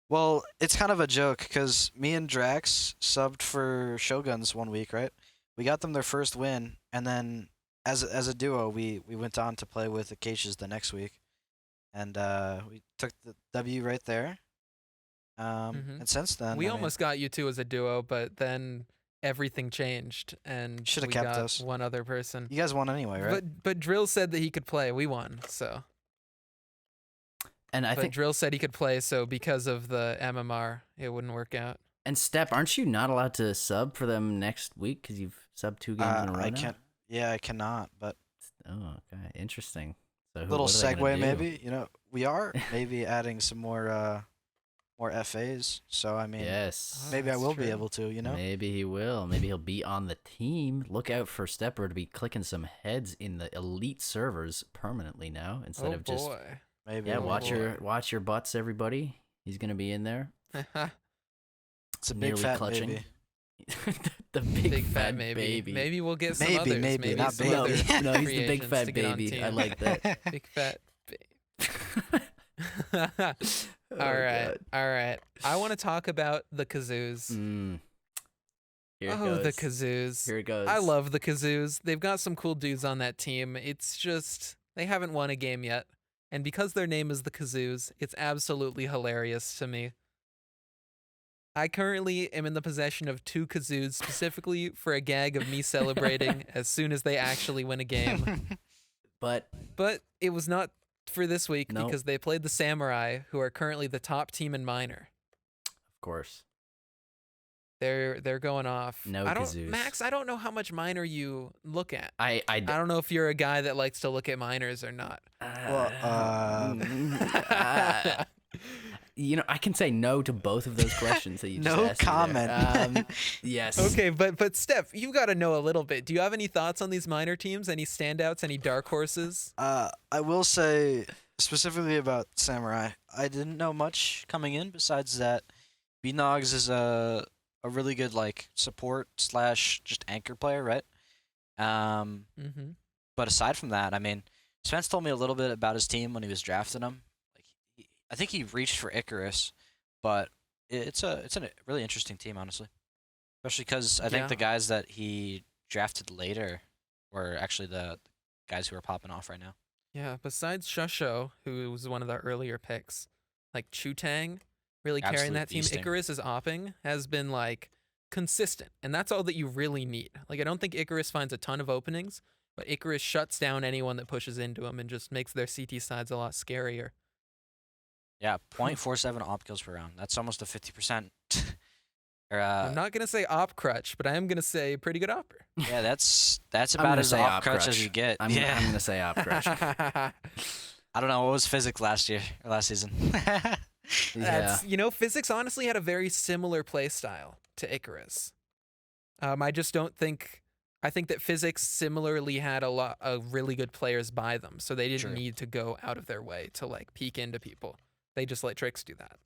S3: Well, it's kind of a joke because me and Drax subbed for Shoguns one week, right? We got them their first win, and then as a duo, we went on to play with Acacias the next week, and we took the W right there. And since then,
S2: We
S3: I mean,
S2: almost got you two as a duo, but then everything changed, and
S3: Shoulda
S2: we
S3: kept
S2: got
S3: us.
S2: one other person.
S3: you guys won anyway, right?
S2: But Drill said that he could play. We won, so.
S1: And I
S2: But
S1: think
S2: Drill said he could play, so because of the MMR, it wouldn't work out.
S1: and Step, aren't you not allowed to sub for them next week because you've subbed 2 games in a row
S3: I
S1: now?
S3: can't. Yeah, I cannot. But
S1: Oh, okay, interesting. So
S3: little
S1: what are they gonna
S3: segue,
S1: do?
S3: maybe. We are maybe adding some more FAs. So I mean,
S1: Yes.
S3: maybe I
S2: That's
S3: will
S2: true.
S3: be able to.
S1: Maybe he will. Maybe he'll be on the team. Look out for Stepper to be clicking some heads in the elite servers permanently now instead
S2: Oh
S1: of just
S2: boy.
S3: Maybe.
S1: yeah.
S3: I will.
S1: Watch your butts, everybody. He's gonna be in there.
S3: It's a big
S1: nearly
S3: fat
S1: clutching.
S3: maybe.
S1: the big,
S2: Big
S1: fat
S2: maybe.
S1: baby.
S2: Maybe we'll get some
S3: Maybe,
S2: others.
S3: maybe, not
S2: some
S3: baby.
S2: other
S1: No, he's
S2: free
S1: the big
S2: agents
S1: fat
S2: to get on
S1: baby. I
S2: team.
S1: like that.
S2: Big fat
S1: Oh,
S2: all right.
S1: God.
S2: All right. I want to talk about the kazoos.
S1: Here it
S2: Oh,
S1: goes.
S2: the kazoos.
S1: Here it goes.
S2: I love the kazoos. They've got some cool dudes on that team. It's just they haven't won a game yet. And because their name is the kazoos, it's absolutely hilarious to me. I currently am in the possession of 2 kazoos specifically for a gag of me celebrating as soon as they actually win a game.
S1: But
S2: But it was not for this week
S1: no,
S2: because they played the Samurai, who are currently the top team in Minor.
S1: of course,
S2: They're going off.
S1: no kazoos.
S2: Max, I don't know how much Minor you look at.
S1: I
S2: I don't know if you're a guy that likes to look at minors or not.
S3: Well,
S1: I can say no to both of those questions that you just
S3: No
S1: asked me there.
S3: comment.
S1: Yes.
S2: Okay, but Steph, you've got to know a little bit. Do you have any thoughts on these minor teams? Any standouts? Any dark horses?
S3: I will say specifically about Samurai, I didn't know much coming in besides that Bnogs is a really good like support / just anchor player, right?
S2: Mm-hmm.
S3: But aside from that, I mean, Spence told me a little bit about his team when he was drafting him. Like, I think he reached for Icarus, but it's a really interesting team, honestly. Especially because I think the
S2: Yeah.
S3: guys that he drafted later were actually the guys who are popping off right now.
S2: Yeah, besides Shusho, who was one of the earlier picks, like Chutang, really carrying
S3: Absolute
S2: that team.
S3: beasting.
S2: Icarus is opping, has been like consistent, and that's all that you really need. Like I don't think Icarus finds a ton of openings, but Icarus shuts down anyone that pushes into him and just makes their CT sides a lot scarier.
S3: Yeah, 0.47 op kills per round. That's almost a 50%. or,
S2: I'm not gonna say op crutch, but I am gonna say pretty good opper.
S3: yeah, that's
S1: I'm
S3: about
S1: gonna
S3: as
S1: say
S3: op
S1: op
S3: crutch as you get.
S1: I'm
S3: yeah.
S1: gonna say op crush.
S3: I don't know what was physics last season.
S2: That's physics honestly had a very similar play style to Icarus. I just don't think. I think that physics similarly had a lot of really good players by them, so they didn't
S3: True.
S2: need to go out of their way to like peek into people. They just let Trix do that.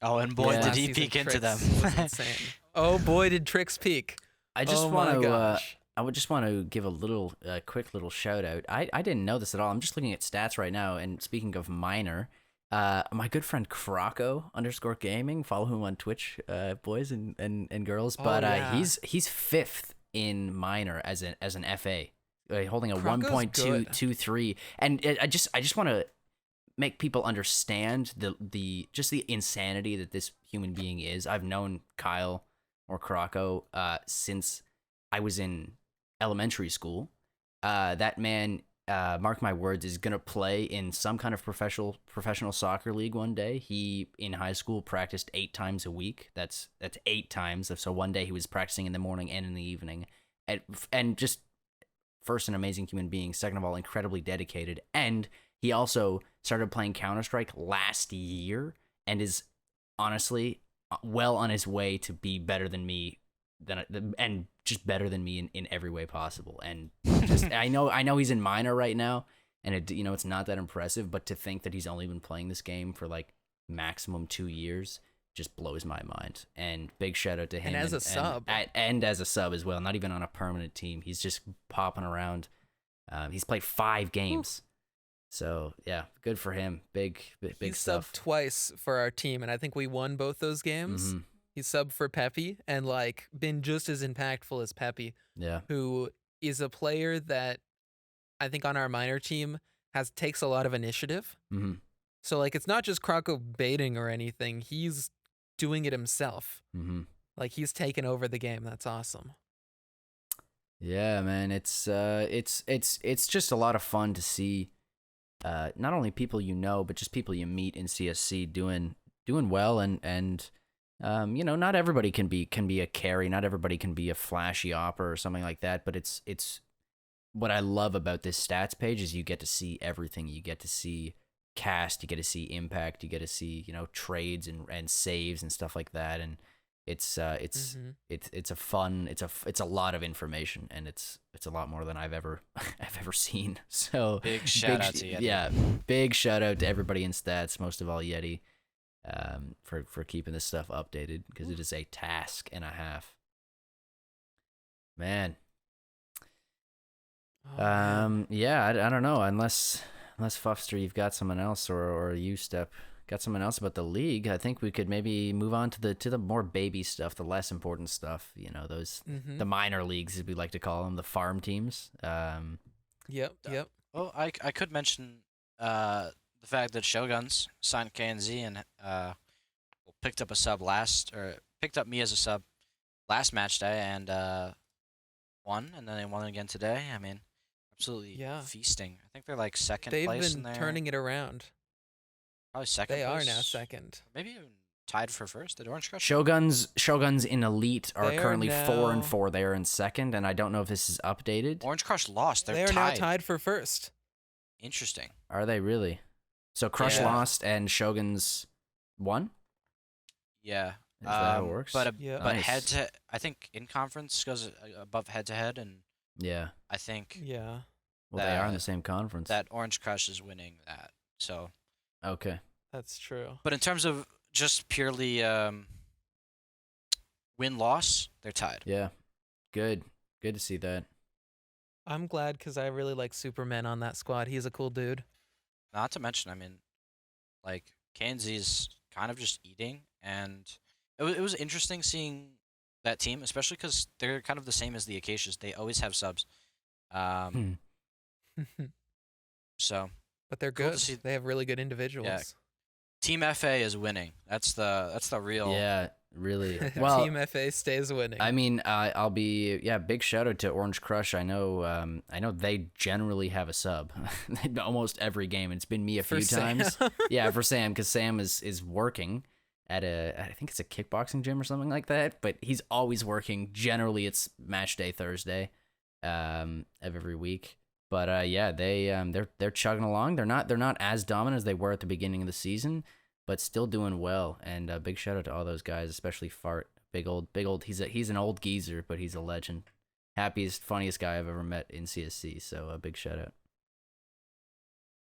S3: Oh, and boy,
S1: Yeah.
S3: did
S2: Last
S3: he
S2: season,
S3: peek into them.
S2: Trix was insane. Oh boy, did Trix peek!
S1: I just
S2: Oh
S1: want
S2: my
S1: to.
S2: gosh.
S1: I would just want to give a little, quick little shout out. I didn't know this at all. I'm just looking at stats right now. And speaking of minor, my good friend Croco_gaming, follow him on Twitch, boys and girls.
S2: Oh,
S1: But
S2: yeah.
S1: he's fifth in minor as an FA, holding a
S2: Croco's
S1: 1.223. And I just want to make people understand the insanity that this human being is. I've known Kyle or Croco since I was in elementary school. That man, mark my words, is gonna play in some kind of professional soccer league one day. He in high school practiced 8 times a week. That's 8 times. So one day he was practicing in the morning and in the evening, and just first an amazing human being. Second of all, incredibly dedicated, and he also started playing Counter-Strike last year and is honestly well on his way to be better than me and just better than me in every way possible. And just I know he's in minor right now, and it's not that impressive, but to think that he's only been playing this game for like maximum 2 years just blows my mind. And big shout out to him.
S2: And as a sub.
S1: And as a sub as well, not even on a permanent team. He's just popping around. He's played 5 games. So yeah, good for him. Big
S2: He
S1: stuff.
S2: subbed twice for our team, and I think we won both those games.
S1: Mhm.
S2: He subbed for Peppy and like been just as impactful as Peppy,
S1: Yeah.
S2: who is a player that I think on our minor team takes a lot of initiative.
S1: Mm-hmm.
S2: So like it's not just Croco baiting or anything. He's doing it himself.
S1: Mm-hmm.
S2: Like he's taken over the game. That's awesome.
S1: Yeah, man. It's just a lot of fun to see. Not only people but just people you meet in CSC doing well, and not everybody can be a carry, not everybody can be a flashy opper or something like that. But it's what I love about this stats page is you get to see everything. You get to see cast, you get to see impact, you get to see trades and saves and stuff like that, and it's a fun, it's a lot of information, and it's a lot more than I've ever seen. So
S3: Big shout out to Yeti.
S1: Yeah, big shout out to everybody in stats, most of all Yeti, for keeping this stuff updated, because it is a task and a half, man. Yeah, I don't know, unless Fuffster, you've got someone else, or you Step got someone else about the league. I think we could maybe move on to the more baby stuff, the less important stuff. Those the minor leagues, as we like to call them, the farm teams.
S2: Yep.
S3: Oh, I could mention the fact that Shoguns signed KNZ and will picked up me as a sub last match day and won, and then they won again today. I mean, absolutely
S2: Yeah.
S3: feasting. I think they're like second
S2: They've
S3: place in
S2: been
S3: there.
S2: turning it around.
S3: Probably second
S2: They
S3: place.
S2: are now second.
S3: Maybe even tied for first at Orange Crush.
S1: Shoguns in Elite are
S2: They are
S1: currently 4 and
S2: now-
S1: 4. They are in second, and I don't know if this is updated.
S3: Orange Crush lost.
S2: They
S3: They're
S2: are now
S3: tied.
S2: tied for first.
S3: Interesting.
S1: Are they really? So Crush
S3: Yeah.
S1: lost and Shoguns won?
S3: Yeah.
S1: Is that how it works?
S3: But
S2: Yeah.
S3: but
S1: Nice.
S3: head to, I think in conference goes above head to head, and
S1: Yeah.
S3: I think
S2: Yeah.
S1: Well, they are in
S3: that-
S1: the same conference.
S3: that Orange Crush is winning that. So,
S1: Okay.
S2: That's true.
S3: but in terms of just purely win-loss, they're tied.
S1: Yeah. Good. Good to see that.
S2: I'm glad because I really like Superman on that squad. He's a cool dude.
S3: Not to mention, I mean, like KNZ's kind of just eating, and it was interesting seeing that team, especially because they're kind of the same as the Acacias. They always have subs. So
S2: But they're
S3: Cool to
S2: good.
S3: see-
S2: They have really good individuals.
S3: Team FA is winning. That's the real.
S1: Yeah, really. Well,
S2: Team FA stays winning.
S1: I mean, I'll be big shout out to Orange Crush. I know they generally have a sub almost every game. It's been me a
S2: For
S1: few
S2: Sam.
S1: times. Yeah, for Sam, because Sam is working at I think it's a kickboxing gym or something like that. But he's always working. Generally, it's match day Thursday, of every week. But yeah, they're chugging along. They're not as dominant as they were at the beginning of the season, but still doing well. And big shout out to all those guys, especially Fart, big old. He's an old geezer, but he's a legend. Happiest, funniest guy I've ever met in CSC. So a big shout out.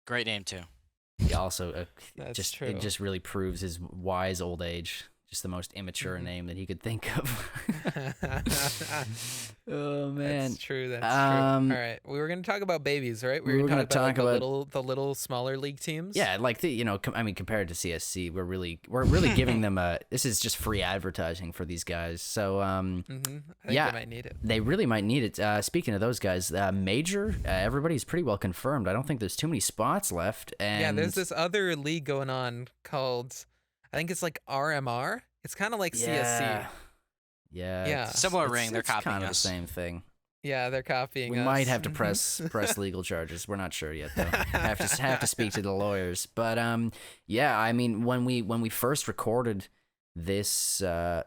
S3: Great name too.
S1: He also
S2: That's true.
S1: it just really proves his wise old age. Just the most immature name that he could think of. Oh man.
S2: That's true. That's
S1: Um,
S2: true. All right, we were going to talk about babies, right?
S1: we were
S2: going
S1: gonna
S2: to talk
S1: talk
S2: about
S1: about-
S2: the little smaller league teams.
S1: Yeah, like compared to CSC, we're really giving them this is just free advertising for these guys. So
S2: I think
S1: yeah.
S2: they might need it.
S1: they really might need it. Speaking of those guys, Major, everybody's pretty well confirmed. I don't think there's too many spots left. And
S2: Yeah, there's this other league going on called, I think it's like RMR. It's kind of like CSC.
S1: Yeah,
S2: Yeah.
S1: it's-
S3: Similar
S1: it's-
S3: ring, they're
S1: it's
S3: copying
S1: kind of the
S3: us.
S1: same thing.
S2: Yeah, they're copying
S1: We
S2: us.
S1: might have to
S2: Mhm.
S1: press legal charges. We're not sure yet, though. have to speak to the lawyers. But yeah, I mean, when we first recorded this, well,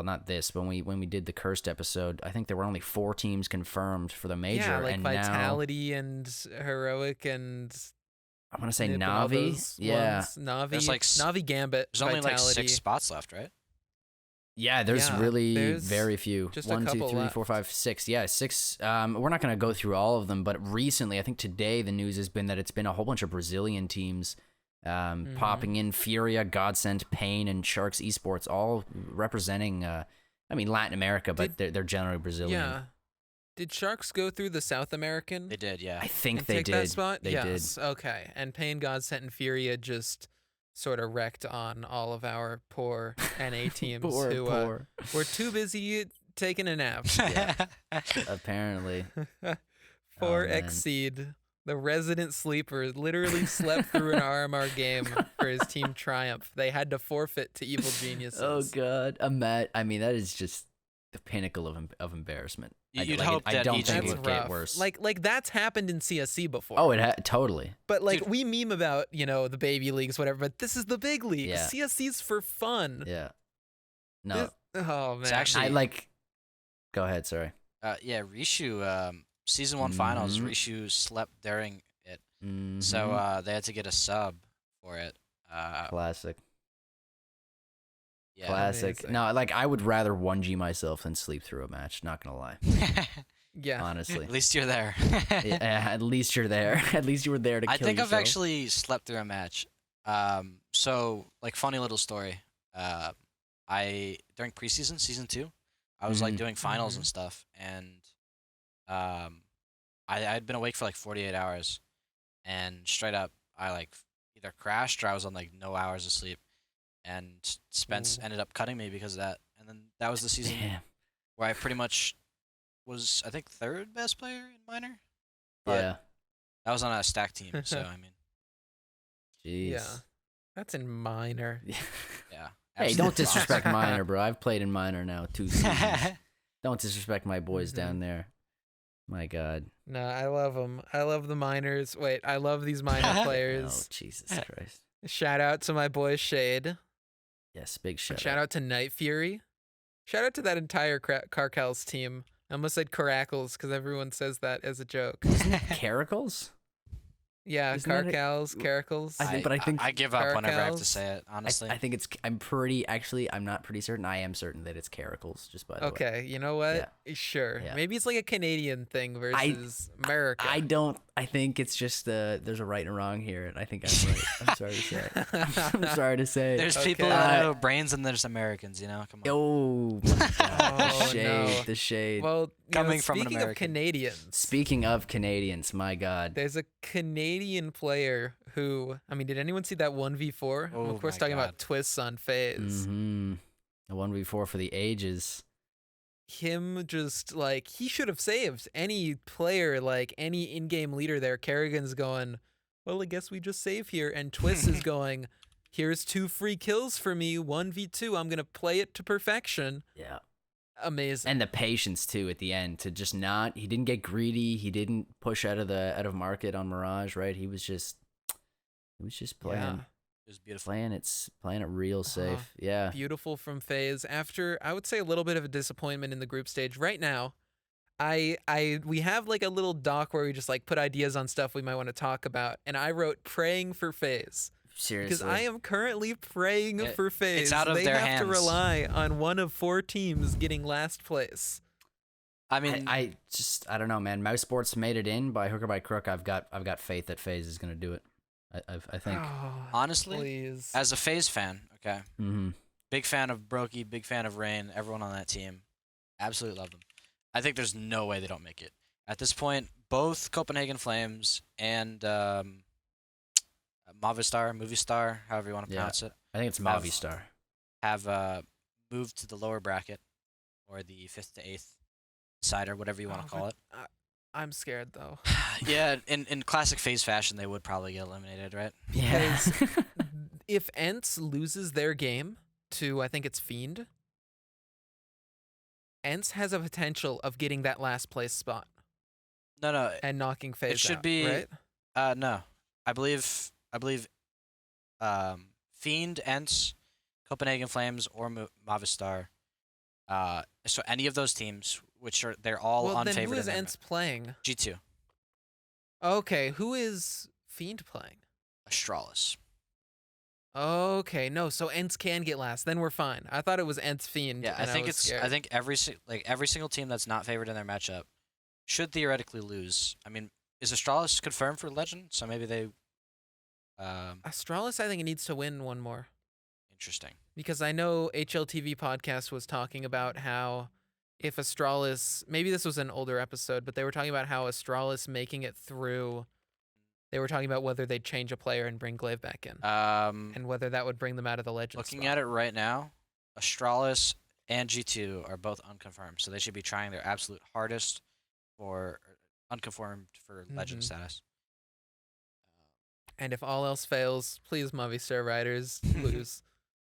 S1: not this, when we did the cursed episode, I think there were only 4 teams confirmed for the major,
S2: Yeah, like
S1: and
S2: Vitality and Heroic and
S1: now I want to say
S2: Nip and all
S1: Navi.
S2: those
S1: Yeah,
S2: ones. Navi,
S3: There's like
S2: Navi Gambit.
S3: There's only like
S2: Vitality.
S3: 6 spots left, right?
S1: yeah. There's
S2: Yeah,
S1: really
S2: there's
S1: very few.
S2: just a
S1: 1, 2,
S2: couple
S1: 3, 4,
S2: left.
S1: 5, 6. Yeah, 6. We're not gonna go through all of them, but recently, I think today the news has been that it's been a whole bunch of Brazilian teams popping in. Furia, Godsend, Pain, and Sharks Esports, all representing. I mean Latin America, but they're generally Brazilian.
S2: Yeah. Did Sharks go through the South American?
S3: They did, yeah.
S1: I think
S2: and
S1: they
S2: take
S1: did.
S2: that spot?
S1: They
S2: yes. Okay. And Pain, Godsent, and Furia just sort of wrecked on all of our poor NA teams
S1: Poor,
S2: who
S1: poor.
S2: were too busy taking a nap.
S1: Apparently.
S2: For
S1: man.
S2: Exceed, the resident sleeper, literally slept through an RMR game for his team triumph. They had to forfeit to Evil Geniuses.
S1: Oh god, I mean, that is just the pinnacle of embarrassment.
S3: You'd
S1: like,
S3: hope
S1: I
S3: that
S1: don't
S3: each
S1: think it
S2: That's
S1: would
S2: rough.
S1: get worse.
S2: Like that's happened in CSC before.
S1: oh, totally.
S2: But like
S3: Dude.
S2: we meme about, the baby leagues, whatever, but this is the big league.
S1: Yeah.
S2: CSC's for fun.
S1: Yeah. No,
S2: Oh man.
S3: It's actually-
S1: I like. Go ahead. Sorry.
S3: Yeah, Rishu, season 1 finals,
S1: Mhm.
S3: Rishu slept during it.
S1: Mhm.
S3: So they had to get a sub for it.
S1: Classic.
S3: Yeah.
S1: Classic.
S2: Amazing.
S1: No, like I would rather 1G myself than sleep through a match. Not gonna lie.
S2: Yeah.
S1: Honestly.
S3: At least you're there.
S1: Yeah, at least you're there. At least you were there to kill
S3: I think
S1: yourself.
S3: I've actually slept through a match. So like funny little story. I during preseason, season 2, I was like
S1: Mhm.
S3: doing finals and stuff, and I'd been awake for like 48 hours, and straight up I like either crashed or I was on like no hours of sleep, and Spence
S2: Ooh.
S3: ended up cutting me because of that. And then that was the season
S1: Damn.
S3: where I pretty much was, I think, 3rd best player in minor. But
S1: Yeah.
S3: that was on a stack team, so I mean,
S1: Jeez.
S2: Yeah. That's in minor.
S3: yeah.
S1: Hey,
S3: absolute
S1: don't disrespect
S3: roster.
S1: minor, bro. I've played in minor now 2 seasons. Don't disrespect my boys down there. My God.
S2: No, I love them. I love the minors. Wait, I love these minor
S1: Oh,
S2: players.
S1: Jesus Christ.
S2: Shout out to my boy Shade.
S1: Yes, big
S2: And
S1: shout
S2: out to Night Fury. Shout out to that entire Carcals team. I almost said Caracals because everyone says that as a joke.
S1: Caracals?
S2: Yeah,
S1: Isn't that
S2: Carcals, Caracals.
S1: I think
S3: I give up whenever I have to
S2: Caracals.
S3: say it. Honestly,
S1: I think it's. I'm not pretty certain. I am certain that it's Caracals. Just by the way.
S2: Okay, you know what? Sure.
S1: Yeah.
S2: Maybe it's like a Canadian thing versus America.
S1: I don't. I think it's just there's a right and wrong here, and I think I'm right. I'm sorry to say. I'm sorry to say.
S3: there's
S2: Okay.
S3: people that have brains and there's Americans. You know, come on.
S1: Oh my God! The
S2: Oh,
S1: shade.
S2: no.
S1: The shade.
S2: Well,
S3: Coming from an
S2: speaking of
S3: American.
S2: Canadians,
S1: Speaking of Canadians, my God.
S2: there's a Canadian player who, I mean, did anyone see that 1v4? I'm
S3: Oh
S2: of course
S3: my
S2: talking
S3: God.
S2: about Twists on Faze.
S1: Mm-hmm. A 1v4 for the ages.
S2: Him just like, he should have saved any player, like any in-game leader there. Kerrigan's going, well, I guess we just save here. And Twist is going, here's 2 free kills for me, 1v2. I'm going to play it to perfection.
S1: Yeah.
S2: Amazing.
S1: And the patience too at the end to just not. He didn't get greedy. He didn't push out of market on Mirage. Right. He was just playing.
S2: Yeah.
S3: It was beautiful.
S1: Playing it real safe. Yeah.
S2: Beautiful from Faze. After, I would say, a little bit of a disappointment in the group stage. Right now, we have like a little doc where we just like put ideas on stuff we might want to talk about, and I wrote praying for Faze.
S1: Seriously.
S2: Because I am currently praying for Faze.
S3: It's out of
S2: they
S3: their
S2: have
S3: hands.
S2: to rely on one of 4 teams getting last place.
S3: I mean,
S1: I don't know, man. Mouse Sports made it in by hook or by crook. I've got faith that FaZe is gonna do it. I think.
S2: Oh,
S3: honestly,
S2: please.
S3: as a FaZe fan, okay,
S1: Mm-hmm.
S3: big fan of Brokey, big fan of Rain, everyone on that team, absolutely love them. I think there's no way they don't make it. At this point, both Copenhagen Flames and Movistar, however you want to pronounce it,
S1: I think it's
S3: Have-
S1: Movistar.
S3: have moved to the lower bracket, or the 5th to 8th side, or whatever you want to call it.
S2: I'm scared though.
S3: Yeah, in classic FaZe fashion, they would probably get eliminated, right?
S1: Yeah.
S2: If Ents loses their game to, I think it's Fiend, Ents has a potential of getting that last place spot
S3: No,
S2: and knocking FaZe
S3: it should
S2: out,
S3: be
S2: right?
S3: no. I believe Fiend, Ents, Copenhagen Flames, or Movistar. So any of those teams, they're all
S2: Well, then
S3: unfavored.
S2: who is
S3: in their
S2: Ents playing?
S3: G2,
S2: Okay, who is Fiend playing?
S3: Astralis.
S2: Okay, no, so Ents can get last. Then we're fine. I thought it was Ents Fiend.
S3: Yeah, I
S2: and
S3: think
S2: was
S3: it's.
S2: scared.
S3: I think every single team that's not favored in their matchup should theoretically lose. I mean, is Astralis confirmed for Legend? So maybe they.
S2: Astralis, I think it needs to win one more.
S3: Interesting.
S2: Because I know HLTV podcast was talking about how if Astralis, maybe this was an older episode, but they were talking about how Astralis making it through, they were talking about whether they'd change a player and bring Glaive back in, and whether that would bring them out of the Legend
S3: Looking
S2: spot.
S3: at it right now, Astralis and G2 are both unconfirmed, so they should be trying their absolute hardest for unconfirmed for Legend
S2: Mhm.
S3: status.
S2: And if all else fails, please Movistar Riders lose.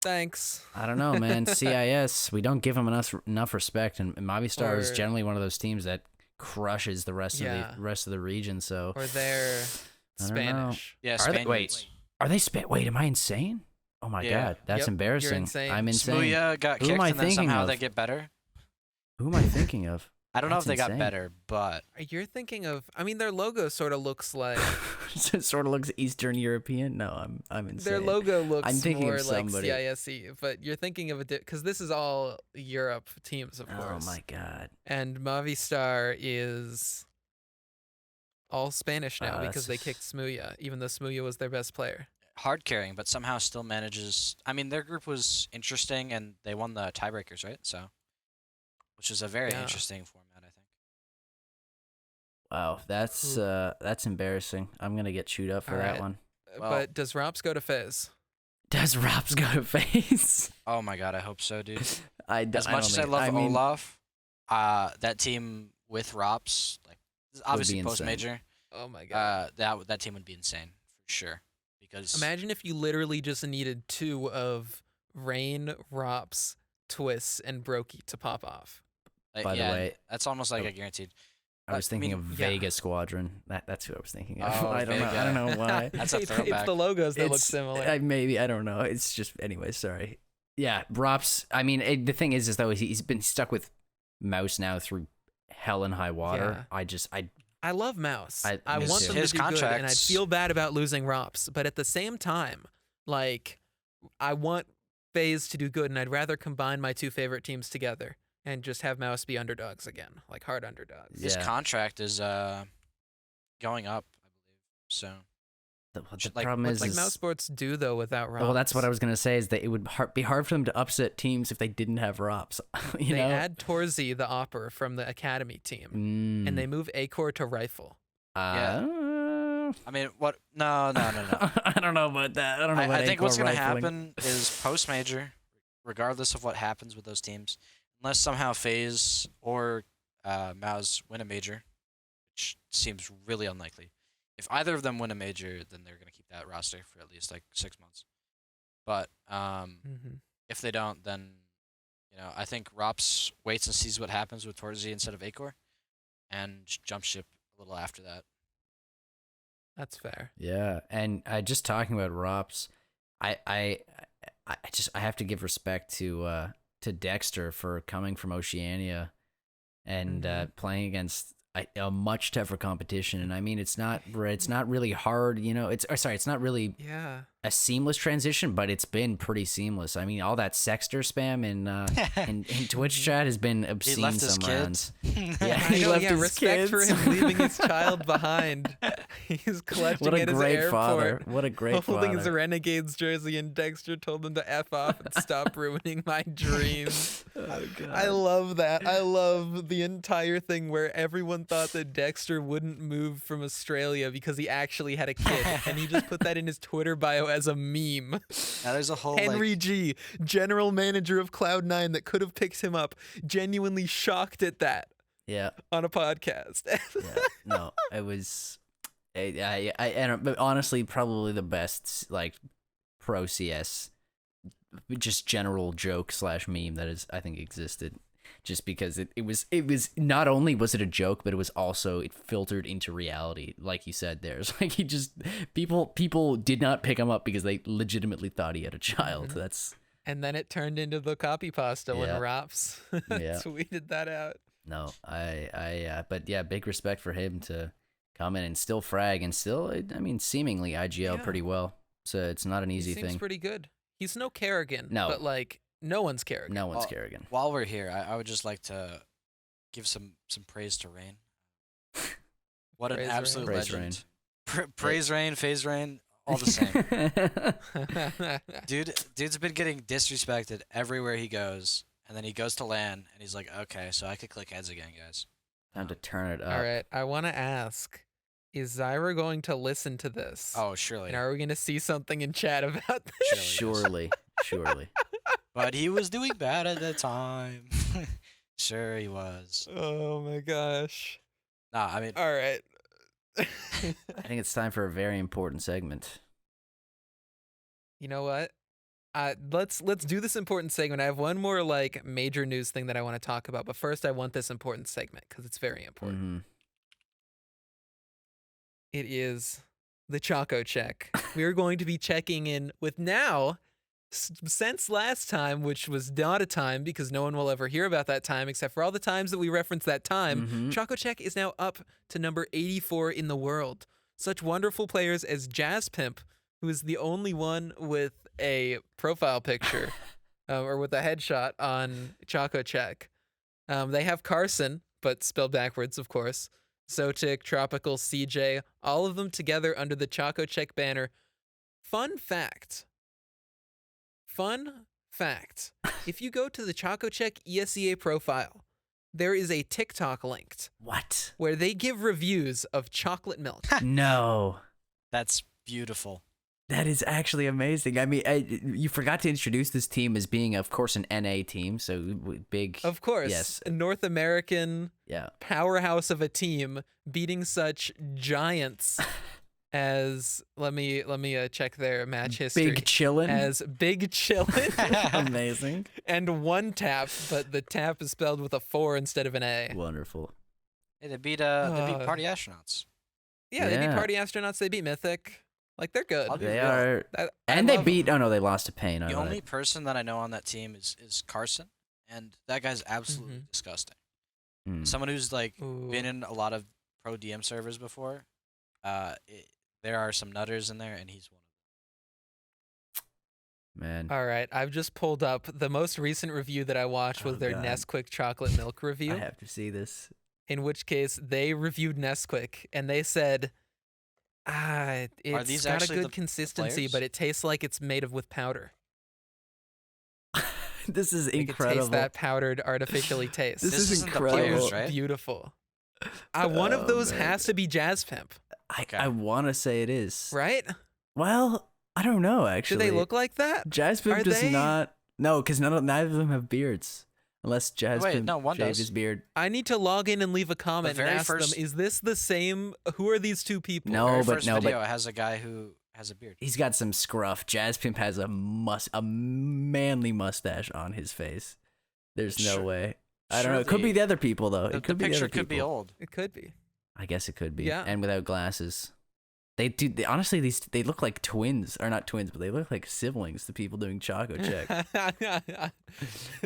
S2: Thanks.
S1: I don't know, man. CIS, we don't give them enough respect, and Movistar is
S2: Or-
S1: generally one of those teams that crushes the rest
S2: Yeah.
S1: of the region. So
S2: Or they're
S1: I don't know.
S2: Spanish.
S3: Yeah,
S1: Are they-
S3: Spaniards.
S1: are they Wait, am I insane? Oh my
S3: Yeah.
S1: God, that's
S2: Yep,
S1: embarrassing.
S2: you're insane.
S1: I'm insane.
S3: Smooya got
S1: Who am
S3: kicked,
S1: I
S3: and then
S1: thinking
S3: somehow
S1: of?
S3: they get better.
S1: Who am I thinking of?
S3: I don't know
S1: That's
S3: if they got
S1: insane.
S3: better, but
S2: You're thinking of, I mean, their logo sort of looks like,
S1: It sort of looks Eastern European. No, I'm insane.
S2: their logo looks
S1: I'm thinking
S2: more
S1: of
S2: like
S1: somebody.
S2: CISE, but you're thinking of because this is all Europe teams, of
S1: Oh
S2: course.
S1: my God.
S2: And Movistar is all Spanish now because they
S1: that's-
S2: kicked Smooya, even though Smooya was their best player.
S3: hard carrying, but somehow still manages. I mean, their group was interesting, and they won the tiebreakers, right? So, which is a very
S2: Yeah.
S3: interesting format, I think.
S1: Wow, that's embarrassing. I'm gonna get chewed up for
S2: All
S1: that
S2: right.
S1: one.
S3: Well-
S2: But does Rops go to Fizz?
S1: Does Rops go to FaZe?
S3: Oh my god, I hope so, dude.
S1: As
S3: As much as I love Olaf, that team with Rops, like this is obviously
S1: insane.
S3: post major,
S2: Oh my god.
S3: that team would be insane for sure. Because
S2: Imagine if you literally just needed 2 of Rain, Rops, Twists, and Brokey to pop off.
S1: By the way,
S3: that's almost like a guaranteed.
S1: I was thinking of
S2: yeah.
S1: Vega Squadron. That's who I was thinking of.
S3: Oh,
S1: I don't know. I
S3: Vega.
S1: don't know why.
S3: That's a
S2: It's
S3: throwback.
S2: the logos that look similar.
S1: I don't know. It's just anyway. Sorry. Yeah, Rops. I mean, the thing is though he's been stuck with Mouse now through hell and high water.
S2: Yeah. I love Mouse. I
S1: me
S2: want
S1: too.
S2: them
S3: His
S2: to do good, and I
S3: contracts-
S2: feel bad about losing Rops. But at the same time, like, I want FaZe to do good, and I'd rather combine my two favorite teams together and just have Mouse be underdogs again, like hard underdogs.
S3: His
S1: Yeah.
S3: contract is going up, I believe. So
S1: The
S3: like-
S1: problem
S3: like
S1: is,
S2: Like Mouse Sports do though without Rops.
S1: well, that's what I was gonna say. Is that it would be hard for them to upset teams if they didn't have Rops. You
S2: They
S1: know.
S2: add Torzi, the Opper from the Academy team,
S1: Mm.
S2: and they move Acor to Rifle.
S3: I mean, what? No.
S1: I don't know about that. I don't know about
S3: I think what's
S1: going to
S3: happen is post major, regardless of what happens with those teams, unless somehow FaZe or Mouse win a major, which seems really unlikely. If either of them win a major, then they're gonna keep that roster for at least like 6 months. But if they don't, then I think Rops waits and sees what happens with Torzi instead of Acor, and jump ship a little after that.
S2: That's fair.
S1: Yeah, and just talking about Rops, I have to give respect to Dexter for coming from Oceania and playing against a much tougher competition. And I mean, it's not really hard, it's not really a seamless transition, but it's been pretty seamless. I mean, all that Sexter spam in Twitch chat has been obscene.
S3: He left his
S1: some rounds.
S3: kids.
S1: Yeah,
S2: I know,
S1: left his
S2: respect for
S1: kids.
S2: him leaving his child behind. He's clutching
S1: What a
S2: at his
S1: great
S2: airport,
S1: father! What a great
S2: holding his
S1: father!
S2: Renegades jersey, and Dexter told him to F off and stop ruining my dreams.
S1: Oh, God.
S2: I love that. I love the entire thing where everyone thought that Dexter wouldn't move from Australia because he actually had a kid, and he just put that in his Twitter bio as a meme.
S3: Now there's a whole
S2: Henry G, general manager of Cloud9 that could have picked him up, genuinely shocked at that
S1: Yeah.
S2: on a podcast.
S1: Yeah, no, it was, but honestly, probably the best like pro CS, just general joke / meme that is I think existed, just because it was not only was it a joke, but it was also it filtered into reality, like you said. There's like people did not pick him up because they legitimately thought he had a child. That's
S2: And then it turned into the copy pasta when
S1: Yeah.
S2: Rops
S1: Yeah.
S2: tweeted that out.
S1: no, but yeah, big respect for him to come in and still frag and still, I mean, seemingly IGL
S2: Yeah.
S1: pretty well. So it's not an easy
S2: He seems
S1: thing.
S2: pretty good. He's no Kerrigan,
S1: No.
S2: but like no one's Kerrigan.
S1: No one's
S3: Oh,
S1: Kerrigan.
S3: While we're here, I would just like to give some praise to Rain. What an
S2: Praise
S3: absolute
S2: Rain.
S1: Praise
S3: legend. Praise Rain, Phase Rain, all the same. Dude's been getting disrespected everywhere he goes, and then he goes to LAN, and he's like, okay, so I could click heads again, guys.
S1: Time to turn it up.
S2: All right, I want to ask, is Zyra going to listen to this?
S3: Oh, surely.
S2: And are we going to see something in chat about this?
S3: Surely.
S1: Surely.
S3: But he was doing bad at the time. Sure he was.
S2: Oh my gosh.
S3: Nah, I mean,
S2: All right.
S1: I think it's time for a very important segment.
S2: You know what? Let's do this important segment. I have one more like major news thing that I want to talk about, but first I want this important segment because it's very important.
S1: Mhm.
S2: It is the Choco check. We are going to be checking in with now, since last time, which was not a time because no one will ever hear about that time except for all the times that we reference that time.
S1: Mhm.
S2: Choco check is now up to number 84 in the world. Such wonderful players as Jazz Pimp, who is the only one with a profile picture or with a headshot on Choco check. They have Carson, but spelled backwards, of course. Zotic, Tropical, CJ, all of them together under the Choco Check banner. Fun fact. If you go to the Choco Check ESEA profile, there is a TikTok linked
S1: What?
S2: where they give reviews of chocolate milk.
S1: No.
S3: that's beautiful.
S1: That is actually amazing. I mean, you forgot to introduce this team as being, of course, an NA team. So big.
S2: Of course,
S1: Yes.
S2: a North American
S1: Yeah.
S2: powerhouse of a team beating such giants as let me check their match history.
S1: Big chillin'.
S2: As Big Chillin'.
S1: Amazing.
S2: And one tap, but the tap is spelled with a 4 instead of an A.
S1: Wonderful.
S3: Hey, they beat Party Astronauts.
S2: Yeah, they beat
S1: Yeah.
S2: Party Astronauts. They beat Mythic. Like, they're good.
S3: I'll be
S1: They
S3: real.
S1: are.
S2: I
S1: And they
S2: love
S1: beat.
S2: them.
S1: Oh no, they lost to Pain.
S3: The only person that I know on that team is Carson, and that guy's absolutely disgusting. Someone who's like
S2: Ooh.
S3: been in a lot of pro DM servers before. There are some nutters in there, and he's one of
S1: Man.
S2: All right, I've just pulled up the most recent review that I watched was
S1: Oh,
S2: their
S1: God.
S2: Nesquik chocolate milk
S1: I
S2: review.
S1: have to see this.
S2: In which case they reviewed Nesquik and they said, it's
S3: these
S2: got a
S3: actually
S2: good
S3: the
S2: consistency,
S3: players?
S2: but it tastes like it's made of with powder.
S1: This is
S2: Like
S1: incredible.
S2: it tastes that powdered artificially taste.
S1: This is
S3: isn't the
S1: incredible.
S3: players, right?
S2: Beautiful. One of
S1: Oh,
S2: those
S1: man.
S2: has to be Jazz Pimp,
S3: Okay.
S1: I want to say it is.
S2: right?
S1: Well, I don't know
S2: Do
S1: actually.
S2: they look like that?
S1: Jazz Pimp
S2: Are
S1: does
S2: they?
S1: not. No, because neither of them have beards. Unless Jazz
S3: Wait,
S1: Pimp
S3: no, one
S1: shaved
S3: does.
S1: his beard.
S2: I need to log in and leave a comment and
S3: very
S2: ask
S3: first-
S2: them, is this the same? Who are these two people?
S1: No,
S3: Very
S1: but
S3: first
S1: no, but-
S3: video has a guy who has a beard.
S1: He's got some scruff. Jazz Pimp has a manly mustache on his face. There's no
S3: Sure-
S1: way. I don't know. It could be
S3: surely
S1: the other people though.
S3: The,
S1: It could
S3: the
S1: be the
S3: picture
S1: other
S3: could be
S1: people.
S3: old.
S2: It could be.
S1: I guess it could be.
S2: Yeah.
S1: And without glasses. They honestly they look like twins, or not twins, but they look like siblings. The people doing Choco Check.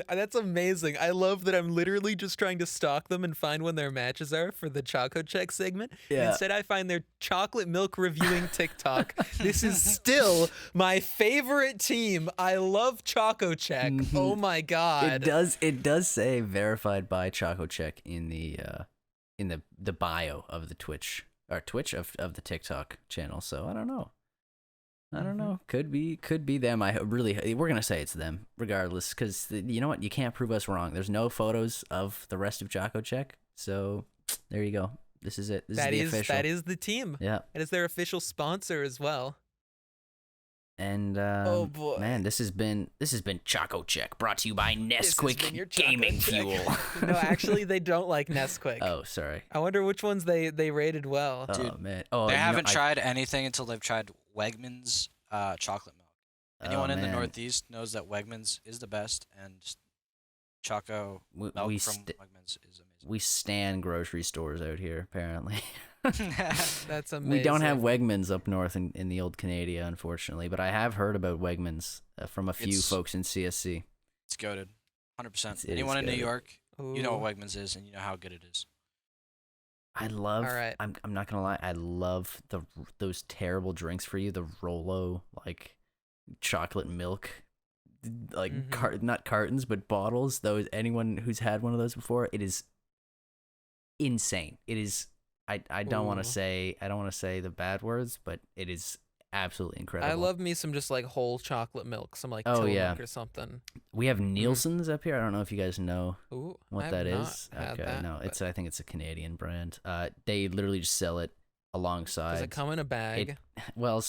S2: That's amazing. I love that I'm literally just trying to stalk them and find when their matches are for the Choco Check segment. And
S1: Yeah.
S2: instead, I find their chocolate milk reviewing TikTok. This is still my favorite team. I love Choco Check.
S1: Mhm.
S2: Oh my god.
S1: It does say verified by Choco Check in the bio of the Twitch of the TikTok channel. So I don't know. I don't know. Could be them. We're gonna say it's them regardless, because you know what? You can't prove us wrong. There's no photos of the rest of Choco Check, so there you go. This is it. This is the official.
S2: That is the team.
S1: Yeah.
S2: That is their official sponsor as well.
S1: And
S2: Oh, boy.
S1: man, this has been Choco Check, brought to you by
S2: This has been your
S1: Nesquik
S2: Choco
S1: Gaming
S2: Check.
S1: Fuel.
S2: No, actually, they don't like Nesquik.
S1: Oh, sorry.
S2: I wonder which ones they rated well.
S1: Oh
S3: Dude,
S1: man. Oh,
S3: They
S1: you know,
S3: haven't
S1: I-
S3: tried anything until they've tried Wegmans chocolate milk. Anyone in the
S1: man.
S3: Northeast knows that Wegmans is the best, and just Choco
S1: We,
S3: milk
S1: we
S3: from
S1: st-
S3: Wegmans is
S1: we stand grocery stores out here, apparently.
S3: amazing.
S2: That's amazing.
S1: We don't have Wegmans up north in the old Canada, unfortunately, but I have heard about Wegmans from a few
S3: It's-
S1: folks in CSC.
S3: It's goated, 100%.
S1: It
S3: Anyone
S1: is
S3: in New
S1: goated.
S3: York, you know
S2: Ooh.
S3: what Wegmans is, and you know how good it is.
S1: I love.
S2: All right.
S1: I'm not gonna lie. I love those terrible drinks for you. The Rolo like chocolate milk, like
S2: Mhm.
S1: not cartons but bottles. Those anyone who's had one of those before, it is insane. It is. I don't want
S2: Ooh.
S1: to say the bad words, but it is absolutely incredible.
S2: I love me some just like whole chocolate milk, some like
S1: Oh,
S2: Tillamook
S1: yeah.
S2: or something.
S1: We have Nielsen's up here. I don't know if you guys know
S2: Ooh,
S1: what
S2: I
S1: that
S2: have
S1: is.
S2: not had
S1: Okay,
S2: that,
S1: no,
S2: but
S1: I think it's a Canadian brand. They literally just sell it alongside.
S2: does it come in a bag?
S1: Well,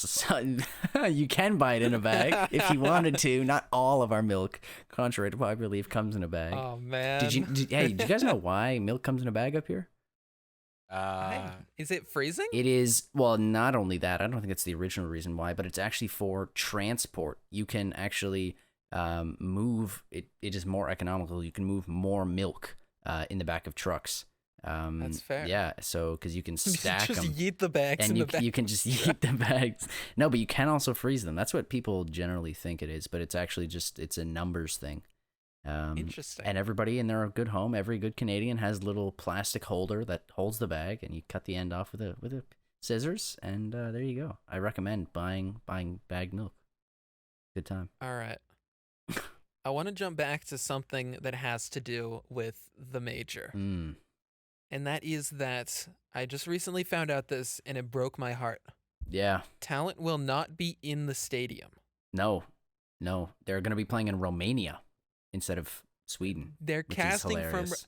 S1: you can buy it in a bag if you wanted to. Not all of our milk, contrary to popular belief, comes in a bag.
S2: Oh man.
S1: Hey, did you guys know why milk comes in a bag up here?
S2: Is it freezing?
S1: It is, well, not only that, I don't think it's the original reason why, but it's actually for transport. You can actually move, it is more economical. You can move more milk in the back of trucks.
S2: That's fair.
S1: Yeah, so, because you can stack
S2: just
S1: them.
S2: yeet the bags
S1: And
S2: in
S1: you,
S2: the bag.
S1: you can just eat the bags. No, but you can also freeze them. That's what people generally think it is, but it's actually just, it's a numbers thing.
S2: Interesting.
S1: And everybody in their good home, every good Canadian has a little plastic holder that holds the bag, and you cut the end off with a scissors, and there you go. I recommend buying bagged milk. Good time.
S2: All right. I want to jump back to something that has to do with the major.
S1: Mm.
S2: And that is that I just recently found out this and it broke my heart.
S1: Yeah.
S2: Talent will not be in the stadium.
S1: No. They're going to be playing in Romania instead of Sweden.
S2: They're
S1: which is
S2: casting from.
S1: hilarious.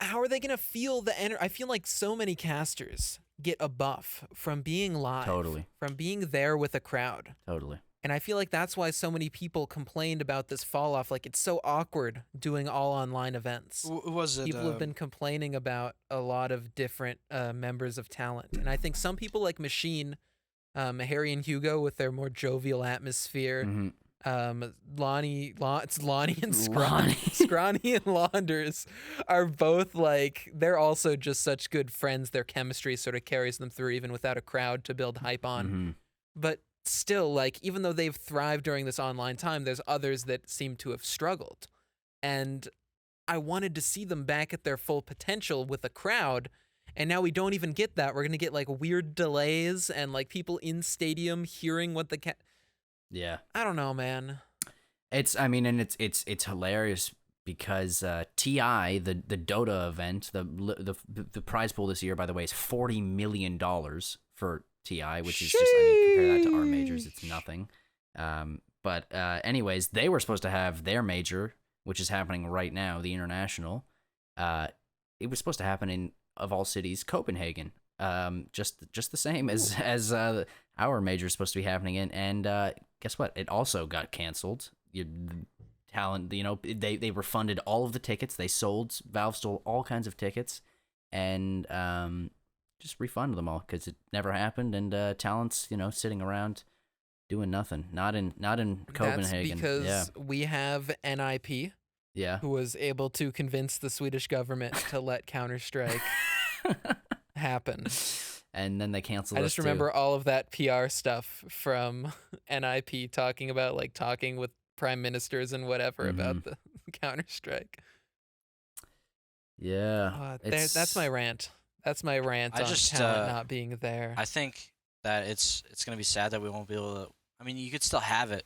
S2: How are they going to feel the energy? I feel like so many casters get a buff from being live.
S1: Totally.
S2: From being there with a crowd.
S1: Totally.
S2: And I feel like that's why so many people complained about this fall off. Like, it's so awkward doing all online events.
S3: Who was it?
S2: People have been complaining about a lot of different members of talent. And I think some people like Machine, Harry and Hugo with their more jovial atmosphere.
S1: Mhm.
S2: It's Lonnie and
S1: Lonnie.
S2: Scrawny and Launders are both like, they're also just such good friends. Their chemistry sort of carries them through even without a crowd to build hype on.
S1: Mhm.
S2: But still, like, even though they've thrived during this online time, there's others that seem to have struggled. And I wanted to see them back at their full potential with a crowd. And now we don't even get that. We're going to get like weird delays and like people in stadium hearing what the
S1: Yeah.
S2: I don't know, man.
S1: It's hilarious because TI, the Dota event, the prize pool this year, by the way, is $40 million for TI, which is just, I mean, compare that to our majors, it's nothing. But anyways, they were supposed to have their major, which is happening right now, the international. It was supposed to happen in, of all cities, Copenhagen. Just the same as our major is supposed to be happening in, and guess what? It also got canceled. Talent, they refunded all of the tickets. Valve stole all kinds of tickets, and just refunded them all because it never happened. And Talent's sitting around doing nothing. Not in Copenhagen.
S2: That's because we have NIP.
S1: Yeah.
S2: Who was able to convince the Swedish government to let Counter-Strike happen.
S1: And then they canceled.
S2: I just remember all of that PR stuff from NIP talking about talking with prime ministers and whatever about the Counter-Strike.
S1: Yeah.
S2: That's my rant. That's my rant on talent not being there.
S3: I think that it's going to be sad that we won't be able to. I mean, you could still have it,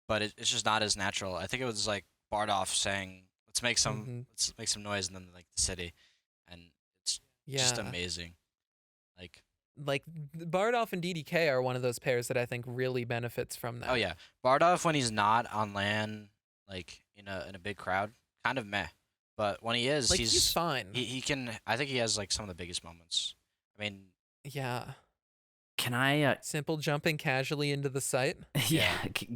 S3: but it's just not as natural. I think it was like Bardoff saying, let's make some noise in the city, and it's just amazing. Like
S2: Bardoff and DDK are one of those pairs that I think really benefits from that.
S3: Oh yeah, Bardoff when he's not on LAN, like in a big crowd, kind of meh. But when he is, he's
S2: fine.
S3: He can. I think he has some of the biggest moments. I mean,
S2: yeah.
S1: Can I
S2: simple jumping casually into the site?
S1: Yeah.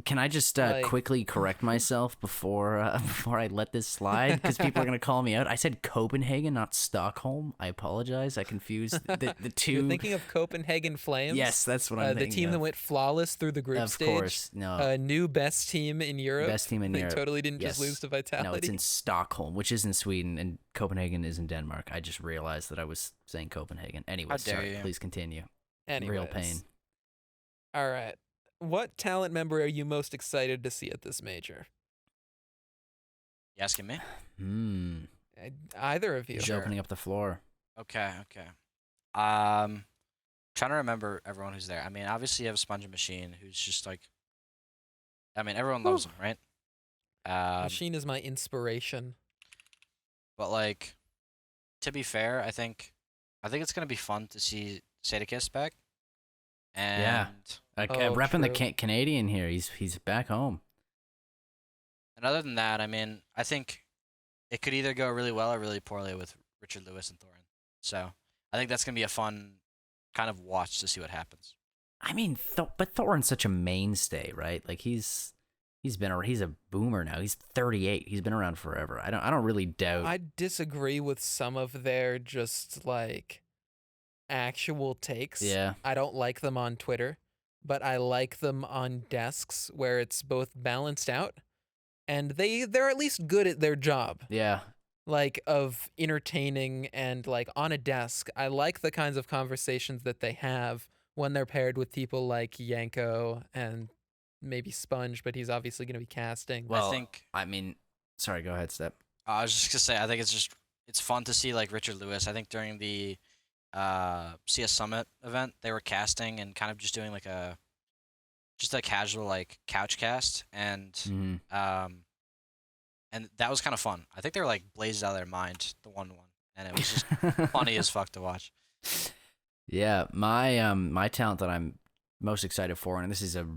S1: Can I just quickly correct myself before I let this slide, because people are gonna call me out? I said Copenhagen, not Stockholm. I apologize. I confused the two.
S2: You're thinking of Copenhagen Flames?
S1: Yes, that's what I'm thinking.
S2: The team that went flawless through the group stage.
S1: Of course, no.
S2: New best team in Europe.
S1: Best team in Europe.
S2: They totally didn't just lose to Vitality.
S1: No, it's in Stockholm, which is in Sweden, and Copenhagen is in Denmark. I just realized that I was saying Copenhagen. Anyway, sorry. Please continue.
S2: Anyways.
S1: Real pain.
S2: All right. What talent member are you most excited to see at this major?
S3: You asking me?
S2: Either of you.
S1: Just opening up the floor.
S3: Okay. Trying to remember everyone who's there. I mean, obviously you have Sponge and Machine, who's just I mean, everyone loves him, right?
S2: Machine is my inspiration.
S3: But to be fair, I think it's gonna be fun to see Sadakist back. And
S1: repping the Canadian here. He's back home.
S3: And other than that, I mean, I think it could either go really well or really poorly with Richard Lewis and Thorin. So I think that's gonna be a fun kind of watch to see what happens.
S1: I mean, but Thorin's such a mainstay, right? Like he's a boomer now. He's 38. He's been around forever. I don't really doubt.
S2: I disagree with some of their just actual takes.
S1: Yeah.
S2: I don't like them on Twitter, but I like them on desks where it's both balanced out and they're at least good at their job.
S1: Yeah.
S2: Of entertaining and on a desk. I like the kinds of conversations that they have when they're paired with people like Yanko and maybe Sponge, but he's obviously going to be casting.
S1: Well, sorry, go ahead, Step.
S3: I was just going to say, I think it's fun to see Richard Lewis. I think during the CS Summit event, they were casting and kind of just doing a casual couch cast, and and that was kind of fun. I think they were blazed out of their mind, the 1-1, and it was just funny as fuck to watch.
S1: Yeah, my talent that I'm most excited for, and this is a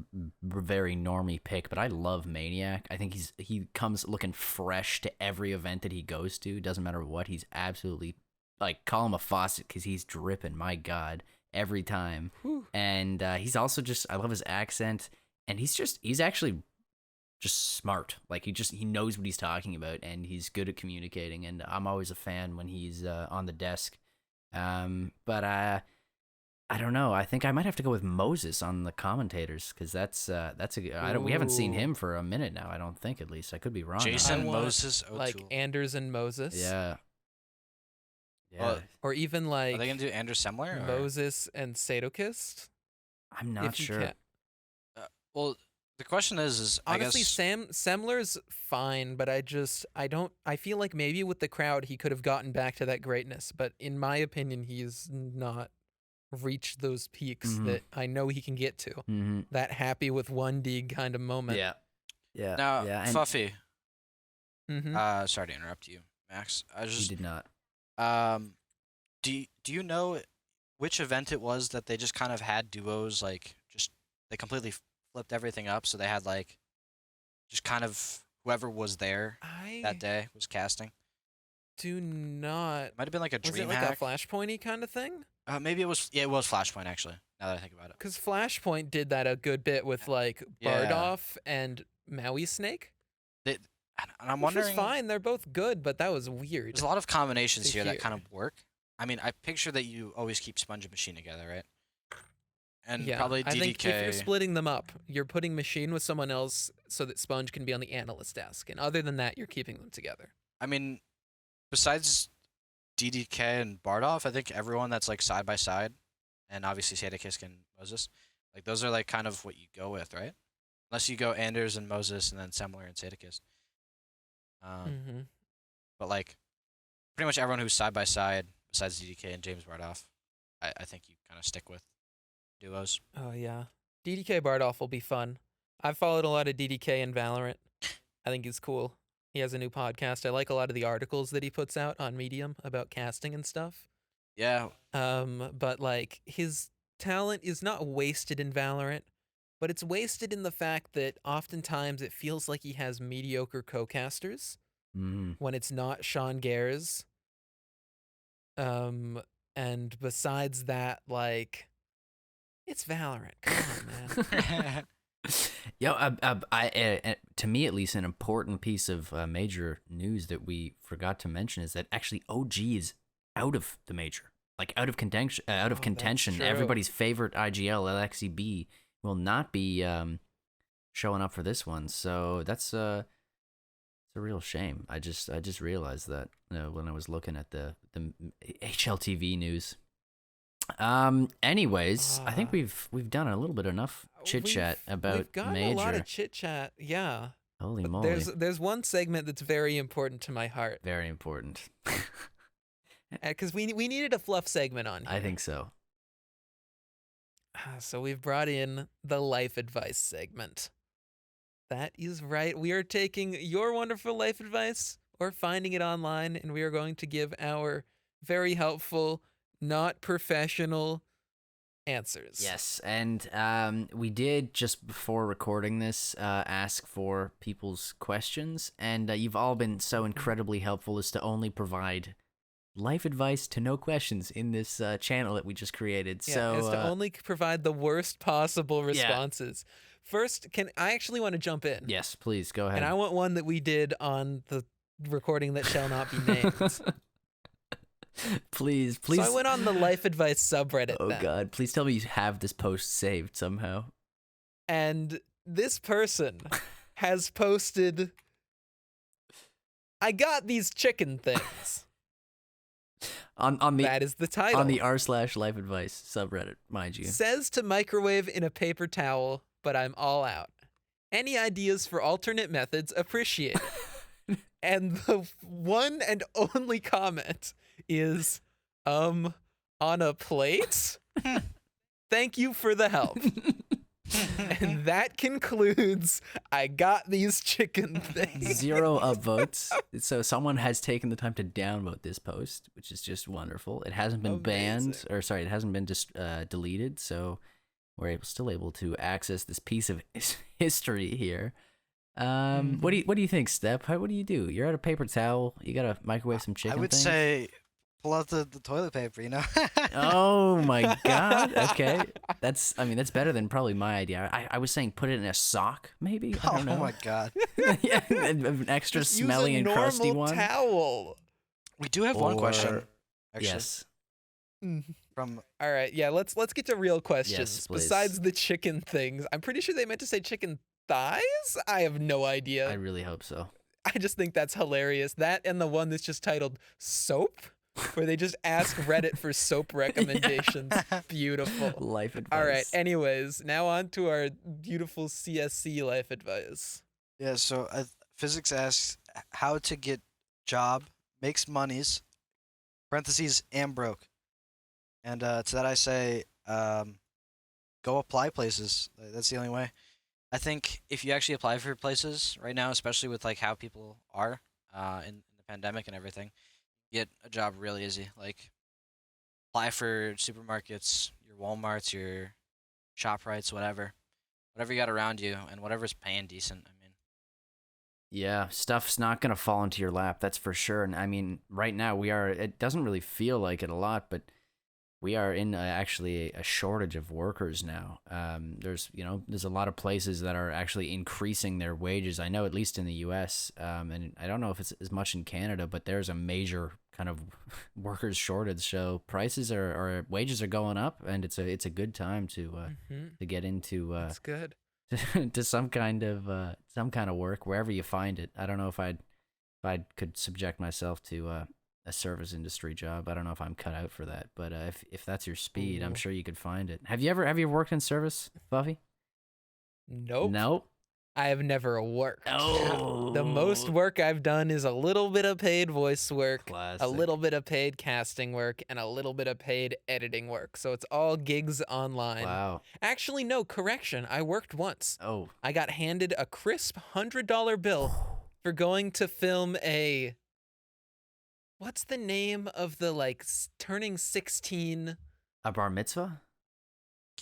S1: very normie pick, but I love Maniac. I think he comes looking fresh to every event that he goes to. Doesn't matter what, he's absolutely call him a faucet because he's dripping. My God, every time. Whew. And he's also I love his accent. and he's actually just smart. Like he knows what he's talking about, and he's good at communicating. And I'm always a fan when he's on the desk. But I don't know. I think I might have to go with Moses on the commentators because that's we haven't seen him for a minute now. I don't think, at least. I could be wrong.
S3: Jason Moses O'Toole.
S2: Like Anders and Moses.
S1: Yeah.
S2: Or even like
S3: are they gonna do Anders Semler?
S2: Moses and Sadokist?
S1: I'm not sure.
S3: Well, the question is
S2: honestly,
S3: I guess
S2: Semler's fine, but I feel like maybe with the crowd he could have gotten back to that greatness, but in my opinion, he's not reached those peaks that I know he can get to. That happy with 1D kind of moment.
S1: Yeah.
S3: Now, Fuffy.
S2: Mm-hmm.
S3: Sorry to interrupt you, Max.
S1: You did not.
S3: Do you know which event it was that they just kind of had duos, like just they completely flipped everything up, so they had like just kind of whoever was there that day was casting?
S2: Do not.
S3: It might have been like a dream
S2: was it like
S3: hack.
S2: a Flashpoint-y kind of thing?
S3: Maybe it was. Yeah, it was Flashpoint actually. Now that I think about it.
S2: Because Flashpoint did that a good bit with like Bardoff and Maui Snake.
S3: And I'm wondering.
S2: Which was fine. They're both good, but that was weird.
S3: There's a lot of combinations here that kind of work. I mean, I picture that you always keep Sponge and Machine together, right? And probably DDK.
S2: I think if you're splitting them up, you're putting Machine with someone else so that Sponge can be on the analyst desk. And other than that, you're keeping them together.
S3: I mean, besides DDK and Bardoff, I think everyone that's like side by side, and obviously Sadokist and Moses, like those are like kind of what you go with, right? Unless you go Anders and Moses and then Semler and Sadokist. But like pretty much everyone who's side by side besides DDK and James Bardoff, I think you kind of stick with duos.
S2: Oh yeah, DDK Bardoff will be fun. I've followed a lot of DDK in Valorant. I think he's cool. He has a new podcast. I like a lot of the articles that he puts out on Medium about casting and stuff.
S3: Yeah.
S2: But like his talent is not wasted in Valorant, but it's wasted in the fact that oftentimes it feels like he has mediocre co-casters when it's not Sean Gares. And besides that, like, it's Valorant. Come on, man.
S1: To me at least, an important piece of major news that we forgot to mention is that actually OG is out of the major, like out of contention. Everybody's favorite IGL LXEB will not be showing up for this one, so that's it's a real shame. I just realized that when I was looking at the HLTV news. Anyways, I think we've done a little bit enough chit chat about
S2: we've gotten
S1: major.
S2: a lot of chit chat, yeah.
S1: Holy moly!
S2: There's one segment that's very important to my heart.
S1: Very important.
S2: Because we needed a fluff segment on here.
S1: I think so.
S2: So we've brought in the life advice segment. That is right. We are taking your wonderful life advice or finding it online, and we are going to give our very helpful, not professional answers.
S1: Yes, and we did, just before recording this, ask for people's questions, and you've all been so incredibly helpful as to only provide life advice to no questions in this channel that we just created.
S2: Yeah,
S1: so
S2: as to only provide the worst possible responses.
S1: Yeah.
S2: First, I actually want to jump in.
S1: Yes, please, go ahead.
S2: And I want one that we did on the recording that shall not be named.
S1: Please.
S2: So I went on the life advice subreddit.
S1: Oh God, please tell me you have this post saved somehow.
S2: And this person has posted, I got these chicken things.
S1: On the
S2: that is the title.
S1: On the r/life advice subreddit, mind you.
S2: Says to microwave in a paper towel, but I'm all out. Any ideas for alternate methods appreciated. And the one and only comment is, on a plate? Thank you for the help. And that concludes, I got these chicken things.
S1: 0 upvotes. So someone has taken the time to downvote this post, which is just wonderful. It hasn't been banned, or sorry, it hasn't been just deleted, so we're still able to access this piece of history here. What do you think, Step? What do you do? You're at a paper towel. You gotta microwave some chicken.
S3: I would
S1: things?
S3: say pull out the toilet paper, you know?
S1: Oh my god. Okay. That's better than probably my idea. I was saying put it in a sock, maybe. I don't know.
S3: Oh my god.
S1: Yeah, an extra
S2: Just
S1: smelly
S2: use a
S1: and crusty
S2: normal
S1: one.
S2: towel.
S3: We do have one question,
S1: Or-
S3: actually,
S1: Yes.
S3: from
S2: All right, yeah, let's get to real questions.
S1: Yes, please.
S2: Besides the chicken things, I'm pretty sure they meant to say chicken thighs. I have no idea.
S1: I really hope so.
S2: I just think that's hilarious. That and the one that's just titled soap, where they just ask Reddit for soap recommendations. Beautiful.
S1: Life advice.
S2: All right. Anyways, now on to our beautiful CSC life advice.
S3: Yeah, so physics asks how to get job, makes monies, parentheses, and broke. And to that I say, go apply places. That's the only way. I think if you actually apply for places right now, especially with like how people are in the pandemic and everything, you get a job really easy. Like apply for supermarkets, your WalMarts, your ShopRites, whatever you got around you, and whatever's paying decent. I mean,
S1: Yeah, stuff's not going to fall into your lap, that's for sure. And I mean, right now it doesn't really feel like it a lot, but we are in actually a shortage of workers now. There's a lot of places that are actually increasing their wages. I know at least in the U.S. And I don't know if it's as much in Canada, but there's a major kind of workers shortage. So prices or wages are going up, and it's a good time to get into
S2: That's good.
S1: to some kind of work wherever you find it. I don't know if I could subject myself to a service industry job. I don't know if I'm cut out for that, but if that's your speed, I'm
S2: Ooh.
S1: sure you could find it. Have you worked in service, Buffy?
S2: Nope.
S1: Nope.
S2: I have never worked.
S1: Oh.
S2: The most work I've done is a little bit of paid voice work,
S1: Classic.
S2: a little bit of paid casting work, and a little bit of paid editing work. So it's all gigs online.
S1: Wow.
S2: Actually, no, correction. I worked once.
S1: Oh.
S2: I got handed a crisp $100 bill for going to film a... What's the name of the, turning 16
S1: A bar mitzvah?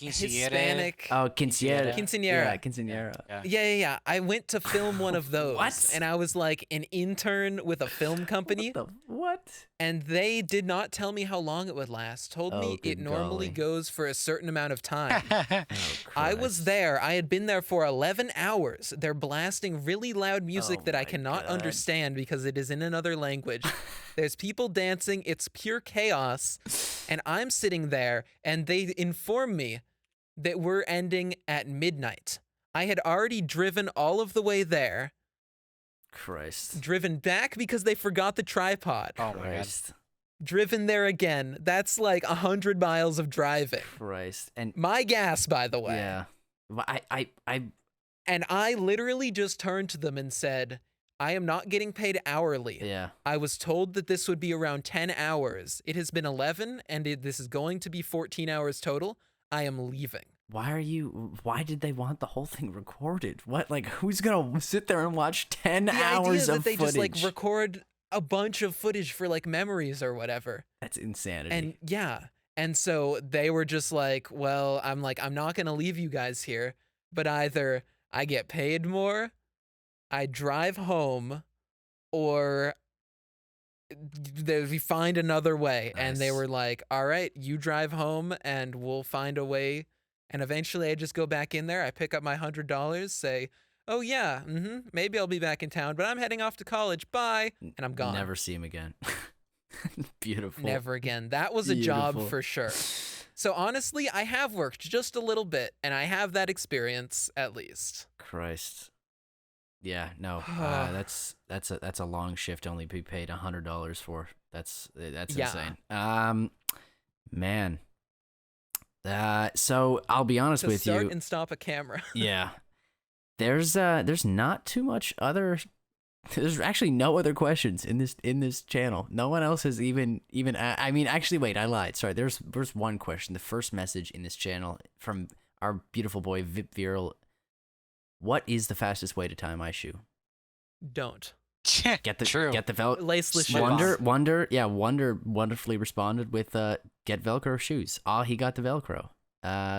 S2: Hispanic...
S1: Oh, quinceañera.
S2: Quinceañera.
S1: Yeah, quinceañera.
S2: Yeah. I went to film one of those.
S1: What?
S2: And I was like an intern with a film company.
S1: What?
S2: And they did not tell me how long it would last. Told me
S1: Oh,
S2: it
S1: good
S2: normally
S1: golly.
S2: goes for a certain amount of time.
S1: Oh,
S2: I was
S1: Christ.
S2: there. I had been there for 11 hours. They're blasting really loud music
S1: Oh
S2: that I
S1: my
S2: cannot
S1: God.
S2: understand because it is in another language. There's people dancing. It's pure chaos. And I'm sitting there, and they inform me that we're ending at midnight. I had already driven all of the way there,
S1: Christ.
S2: driven back because they forgot the tripod,
S3: oh my god.
S1: Christ.
S2: driven there again. That's like 100 miles of driving.
S1: Christ. And
S2: My gas, by the way.
S1: yeah. Well, I
S2: And I literally just turned to them and said, I am not getting paid hourly.
S1: yeah.
S2: I was told that this would be around 10 hours. It has been 11, and this is going to be 14 hours total. I am leaving.
S1: Why did they want the whole thing recorded? What, like, who's gonna sit there and watch 10
S2: The
S1: hours
S2: idea
S1: of
S2: that they
S1: footage?
S2: just record a bunch of footage for memories or whatever.
S1: That's insanity.
S2: And yeah. And so they were just like, well, I'm not going to leave you guys here, but either I get paid more, I drive home, or we find another way. And they
S1: Nice.
S2: were like, all right, you drive home and we'll find a way. And eventually I just go back in there. I pick up my $100, say, oh yeah, maybe I'll be back in town, but I'm heading off to college. Bye. And I'm gone.
S1: Never see him again. Beautiful.
S2: Never again. That was a job
S1: Beautiful.
S2: for sure. So honestly, I have worked just a little bit, and I have that experience at least.
S1: Christ. Yeah, no. That's a long shift to only be paid $100 for. That's
S2: Yeah.
S1: insane. Man. So I'll be honest
S2: To
S1: with
S2: start
S1: you.
S2: and stop a camera.
S1: Yeah. There's not too much other. There's actually no other questions in this channel. No one else has even. I mean, actually, wait, I lied. Sorry. There's one question. The first message in this channel from our beautiful boy Vip Viral. What is the fastest way to tie my shoe?
S2: Don't.
S1: Get the
S3: True.
S1: Get the
S2: Laceless shoes.
S1: Wonder wonderfully responded with get Velcro shoes. He got the Velcro.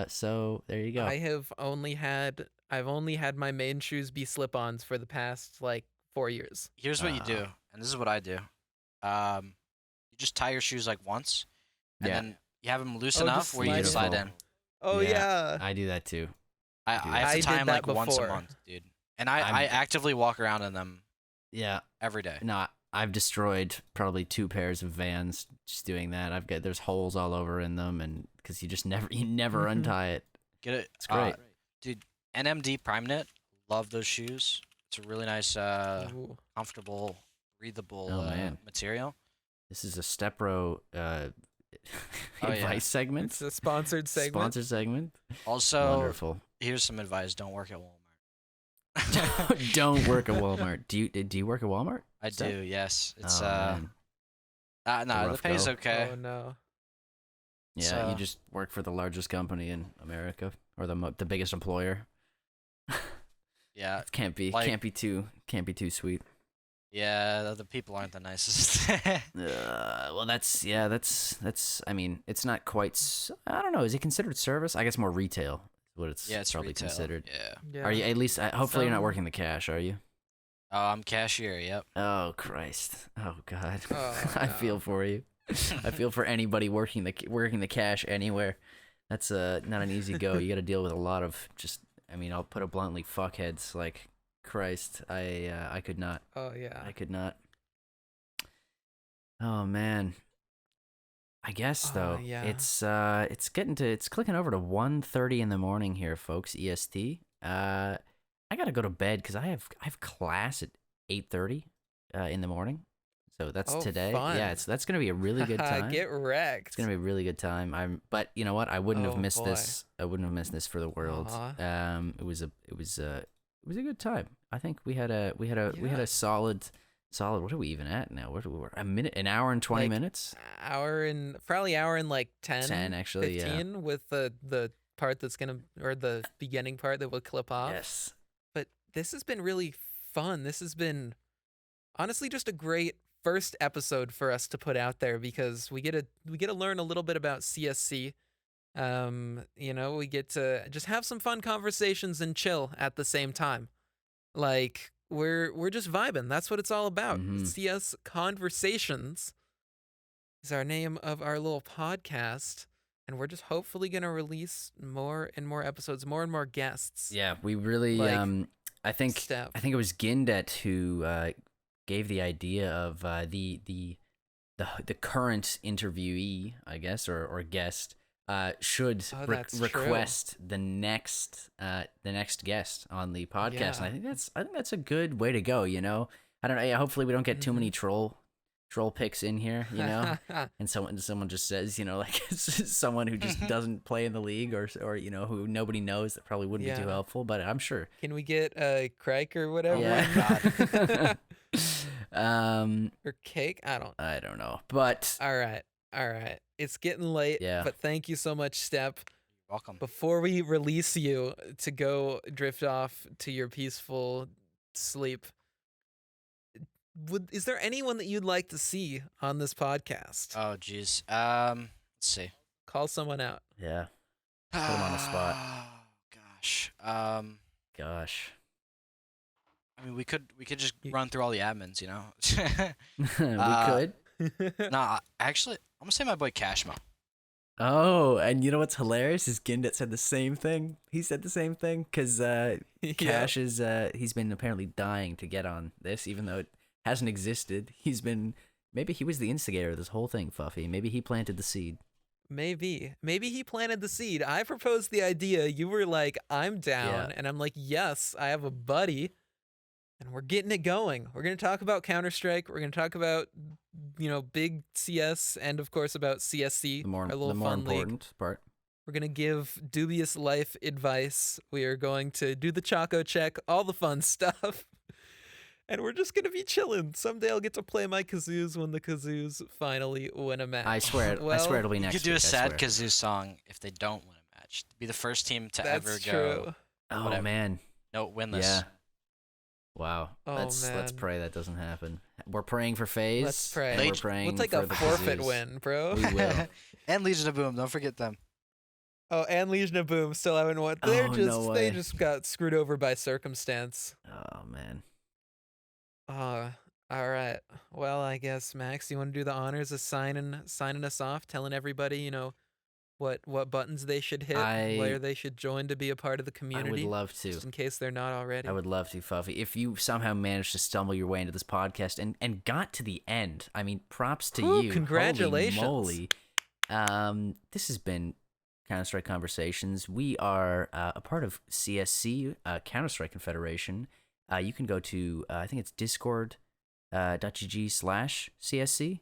S1: So there you go.
S2: I've only had my main shoes be slip-ons for the past 4 years.
S3: Here's what you do, and this is what I do. You just tie your shoes like once, and
S1: Yeah.
S3: then you have them loose
S2: Oh,
S3: enough
S2: just
S3: where you can
S2: slide
S3: slide
S1: it.
S3: in.
S2: Oh yeah.
S1: I do that too.
S3: I have
S2: I
S3: to tie
S2: did
S3: them
S2: that
S3: like once a
S2: before.
S3: month, dude. And I actively walk around in them
S1: Yeah.
S3: every day.
S1: No, I've destroyed probably 2 pairs of Vans just doing that. There's holes all over in them, and because you never untie it.
S3: Get it?
S1: It's great.
S3: Dude. NMD Prime Knit, love those shoes. It's a really nice,
S2: Ooh.
S3: comfortable, breathable
S1: Oh, man.
S3: material.
S1: This is a Stepro
S3: Oh,
S1: advice
S3: yeah.
S1: segment.
S2: It's a sponsored segment.
S1: Sponsored segment.
S3: Also,
S1: Wonderful.
S3: here's some advice: don't work at Walmart.
S1: Don't work at Walmart. Do you work at Walmart?
S3: I do, yes. It's
S1: man.
S3: no,
S1: a
S3: the
S1: rough
S3: pay's
S1: go.
S3: okay.
S2: Oh no.
S1: Yeah,
S3: So-
S1: you just work for the largest company in America, or the biggest employer.
S3: Yeah,
S1: It can't be too sweet.
S3: yeah. The people aren't the nicest.
S1: Well, that's I mean, it's not quite. I don't know. Is it considered service? I guess more retail is what it's
S3: yeah, it's
S1: probably
S3: retail.
S1: considered.
S3: Yeah.
S2: Yeah.
S1: Are you at least? Hopefully, you're not
S2: Some-
S1: working the cash, are you?
S3: Oh, I'm cashier. Yep.
S1: Oh Christ! Oh God!
S2: Oh,
S1: I
S2: no.
S1: feel for you. I feel for anybody working the cash anywhere. That's not an easy go. You got to deal with a lot of just. I mean, I'll put it bluntly, fuckheads. Like Christ, I could not.
S2: Oh yeah.
S1: I could not. Oh man. I guess
S2: Oh,
S1: though,
S2: yeah.
S1: it's clicking over to 1:30 in the morning here, folks. EST. I gotta go to bed because I have class at 8:30 in the morning. So that's
S2: Oh,
S1: today.
S2: fun.
S1: Yeah, that's gonna be a really good time.
S2: Get wrecked.
S1: It's gonna be a really good time. But you know what? I wouldn't have
S2: Oh,
S1: missed
S2: boy.
S1: this. I wouldn't have missed this for the world.
S2: Aw.
S1: It was a good time. I think we had a
S2: Yeah.
S1: solid. What are we even at now? What are we? An hour and 20
S2: Like,
S1: minutes.
S2: Probably hour and like 10,
S1: 10 actually.
S2: 15 with the part that's gonna, or the beginning part that will clip off.
S1: Yes.
S2: But this has been really fun. This has been honestly just a great first episode for us to put out there because we get to learn a little bit about CSC. We get to just have some fun conversations and chill at the same time. Like we're just vibing. That's what it's all about.
S1: Mhm.
S2: CSConversations is our name of our little podcast, and we're just hopefully gonna release more and more episodes, more and more guests.
S1: Yeah, we really.
S2: Like,
S1: I think
S2: Steph.
S1: it was Gindet who gave the idea of the current interviewee, I guess, or guest should
S2: Oh, that's true.
S1: request the next guest on the podcast, and
S2: Yeah.
S1: I think that's a good way to go. You know, I don't know. Hopefully, we don't get too many troll picks in here. You know, and someone just says, you know, like someone who just doesn't play in the league or who nobody knows, that probably wouldn't be too
S2: Yeah.
S1: helpful. But I'm sure.
S2: Can we get Crike or whatever?
S1: Yeah.
S2: Or Cake? I don't.
S1: know, but
S2: All right. It's getting late.
S1: Yeah.
S2: But thank you so much, Step.
S3: Welcome.
S2: Before we release you to go drift off to your peaceful sleep, is there anyone that you'd like to see on this podcast?
S3: Oh, jeez. Let's see.
S2: Call someone out.
S1: yeah, Put him on the spot.
S3: Gosh.
S1: gosh,
S3: I mean, we could just
S2: You-
S3: run through all the admins, you know.
S1: we could.
S3: Nah, actually, I'm gonna say my boy Cashmo.
S1: Oh, and you know what's hilarious is Gindet said the same thing. He said the same thing because Cash is he's been apparently dying to get on this, even though it hasn't existed. Maybe he was the instigator of this whole thing, Fuffy. Maybe he planted the seed.
S2: Maybe he planted the seed. I proposed the idea. You were like, I'm down.
S1: Yeah.
S2: And I'm like, yes, I have a buddy. And we're getting it going. We're going to talk about Counter-Strike. We're going to talk about, big CS and, of course, about CSC,
S1: The more
S2: our little fun league.
S1: important part.
S2: We're going to give dubious life advice. We are going to do the Choco check, all the fun stuff. And we're just going to be chilling. Someday I'll get to play my kazoos when the kazoos finally win a match.
S1: I swear it'll be
S3: You
S1: next
S3: could do
S1: week,
S3: a
S1: I
S3: sad
S1: swear.
S3: kazoo song if they don't win a match. Be the first team to
S2: That's
S3: ever
S2: true.
S3: go
S1: Oh
S3: whatever.
S1: man,
S3: no winless.
S1: yeah. Wow.
S2: Oh,
S1: Let's
S2: man.
S1: pray that doesn't happen. We're praying for Faze.
S2: Let's pray.
S1: and we're
S3: We'll
S1: praying
S2: We'll take
S1: for
S2: a
S1: the
S2: forfeit
S1: kazoos.
S2: win, bro.
S1: We will.
S3: And Legion of Boom, don't forget them.
S2: Oh, and Legion of Boom still haven't won. They're
S1: Oh,
S2: just
S1: no
S2: they
S1: way.
S2: just got screwed over by circumstance.
S1: Oh man.
S2: All right. Well, I guess Max, you want to do the honors of signing us off, telling everybody, what buttons they should hit, where
S1: I
S2: they should join to be a part of the
S1: I would
S2: community,
S1: love to.
S2: just in case they're not already.
S1: I would love to, Fuffy. If you somehow managed to stumble your way into this podcast and got to the end, I mean, props to
S2: Whew,
S1: you.
S2: congratulations.
S1: Holy moly. This has been Counter-Strike Conversations. We are a part of CSC, Counter-Strike Confederation. You can go to, I think it's discord.gg/CSC.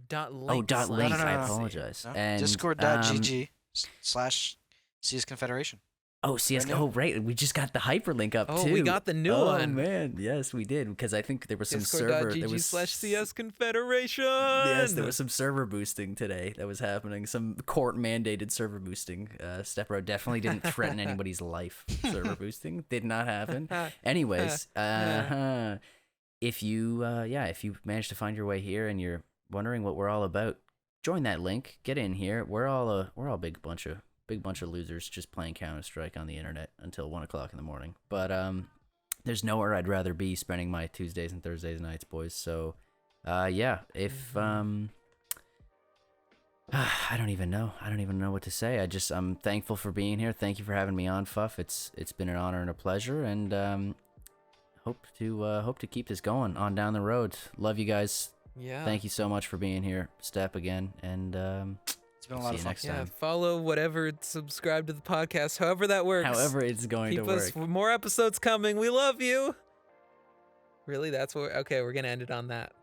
S2: Dot
S1: Oh,
S2: link.
S1: dot link.
S3: No, no,
S1: I
S3: no.
S1: apologize.
S3: No?
S1: And
S3: Discord.gg/CSConfederation.
S1: Oh, CS.
S3: Right now?
S1: Oh, right. We just got the hyperlink up
S2: Oh,
S1: too.
S2: we got the new
S1: oh,
S2: one.
S1: Oh man, yes, we did because I think there was some server. There was
S2: Discord.gg/CSConfederation.
S1: Yes, there was some server boosting today that was happening. Some court mandated server boosting. Stepbro definitely didn't threaten anybody's life. Server boosting did not happen. Anyways, if you managed to find your way here and you're wondering what we're all about, join that link. Get in here. We're all a big bunch of losers just playing Counter-Strike on the internet until 1 o'clock in the morning. But there's nowhere I'd rather be spending my Tuesdays and Thursdays nights, boys. So if I don't even know what to say. I'm thankful for being here. Thank you for having me on, Fuff. It's been an honor and a pleasure, and hope to keep this going on down the road. Love you guys.
S2: Yeah.
S1: Thank you so much for being here, Step, again, and
S3: It's been a lot of fun.
S1: next
S2: Yeah,
S1: time.
S2: follow whatever, subscribe to the podcast, however that works.
S1: However it's going
S2: Keep
S1: to
S2: us
S1: work.
S2: more episodes coming. We love you. Really, that's what. Okay, we're gonna end it on that.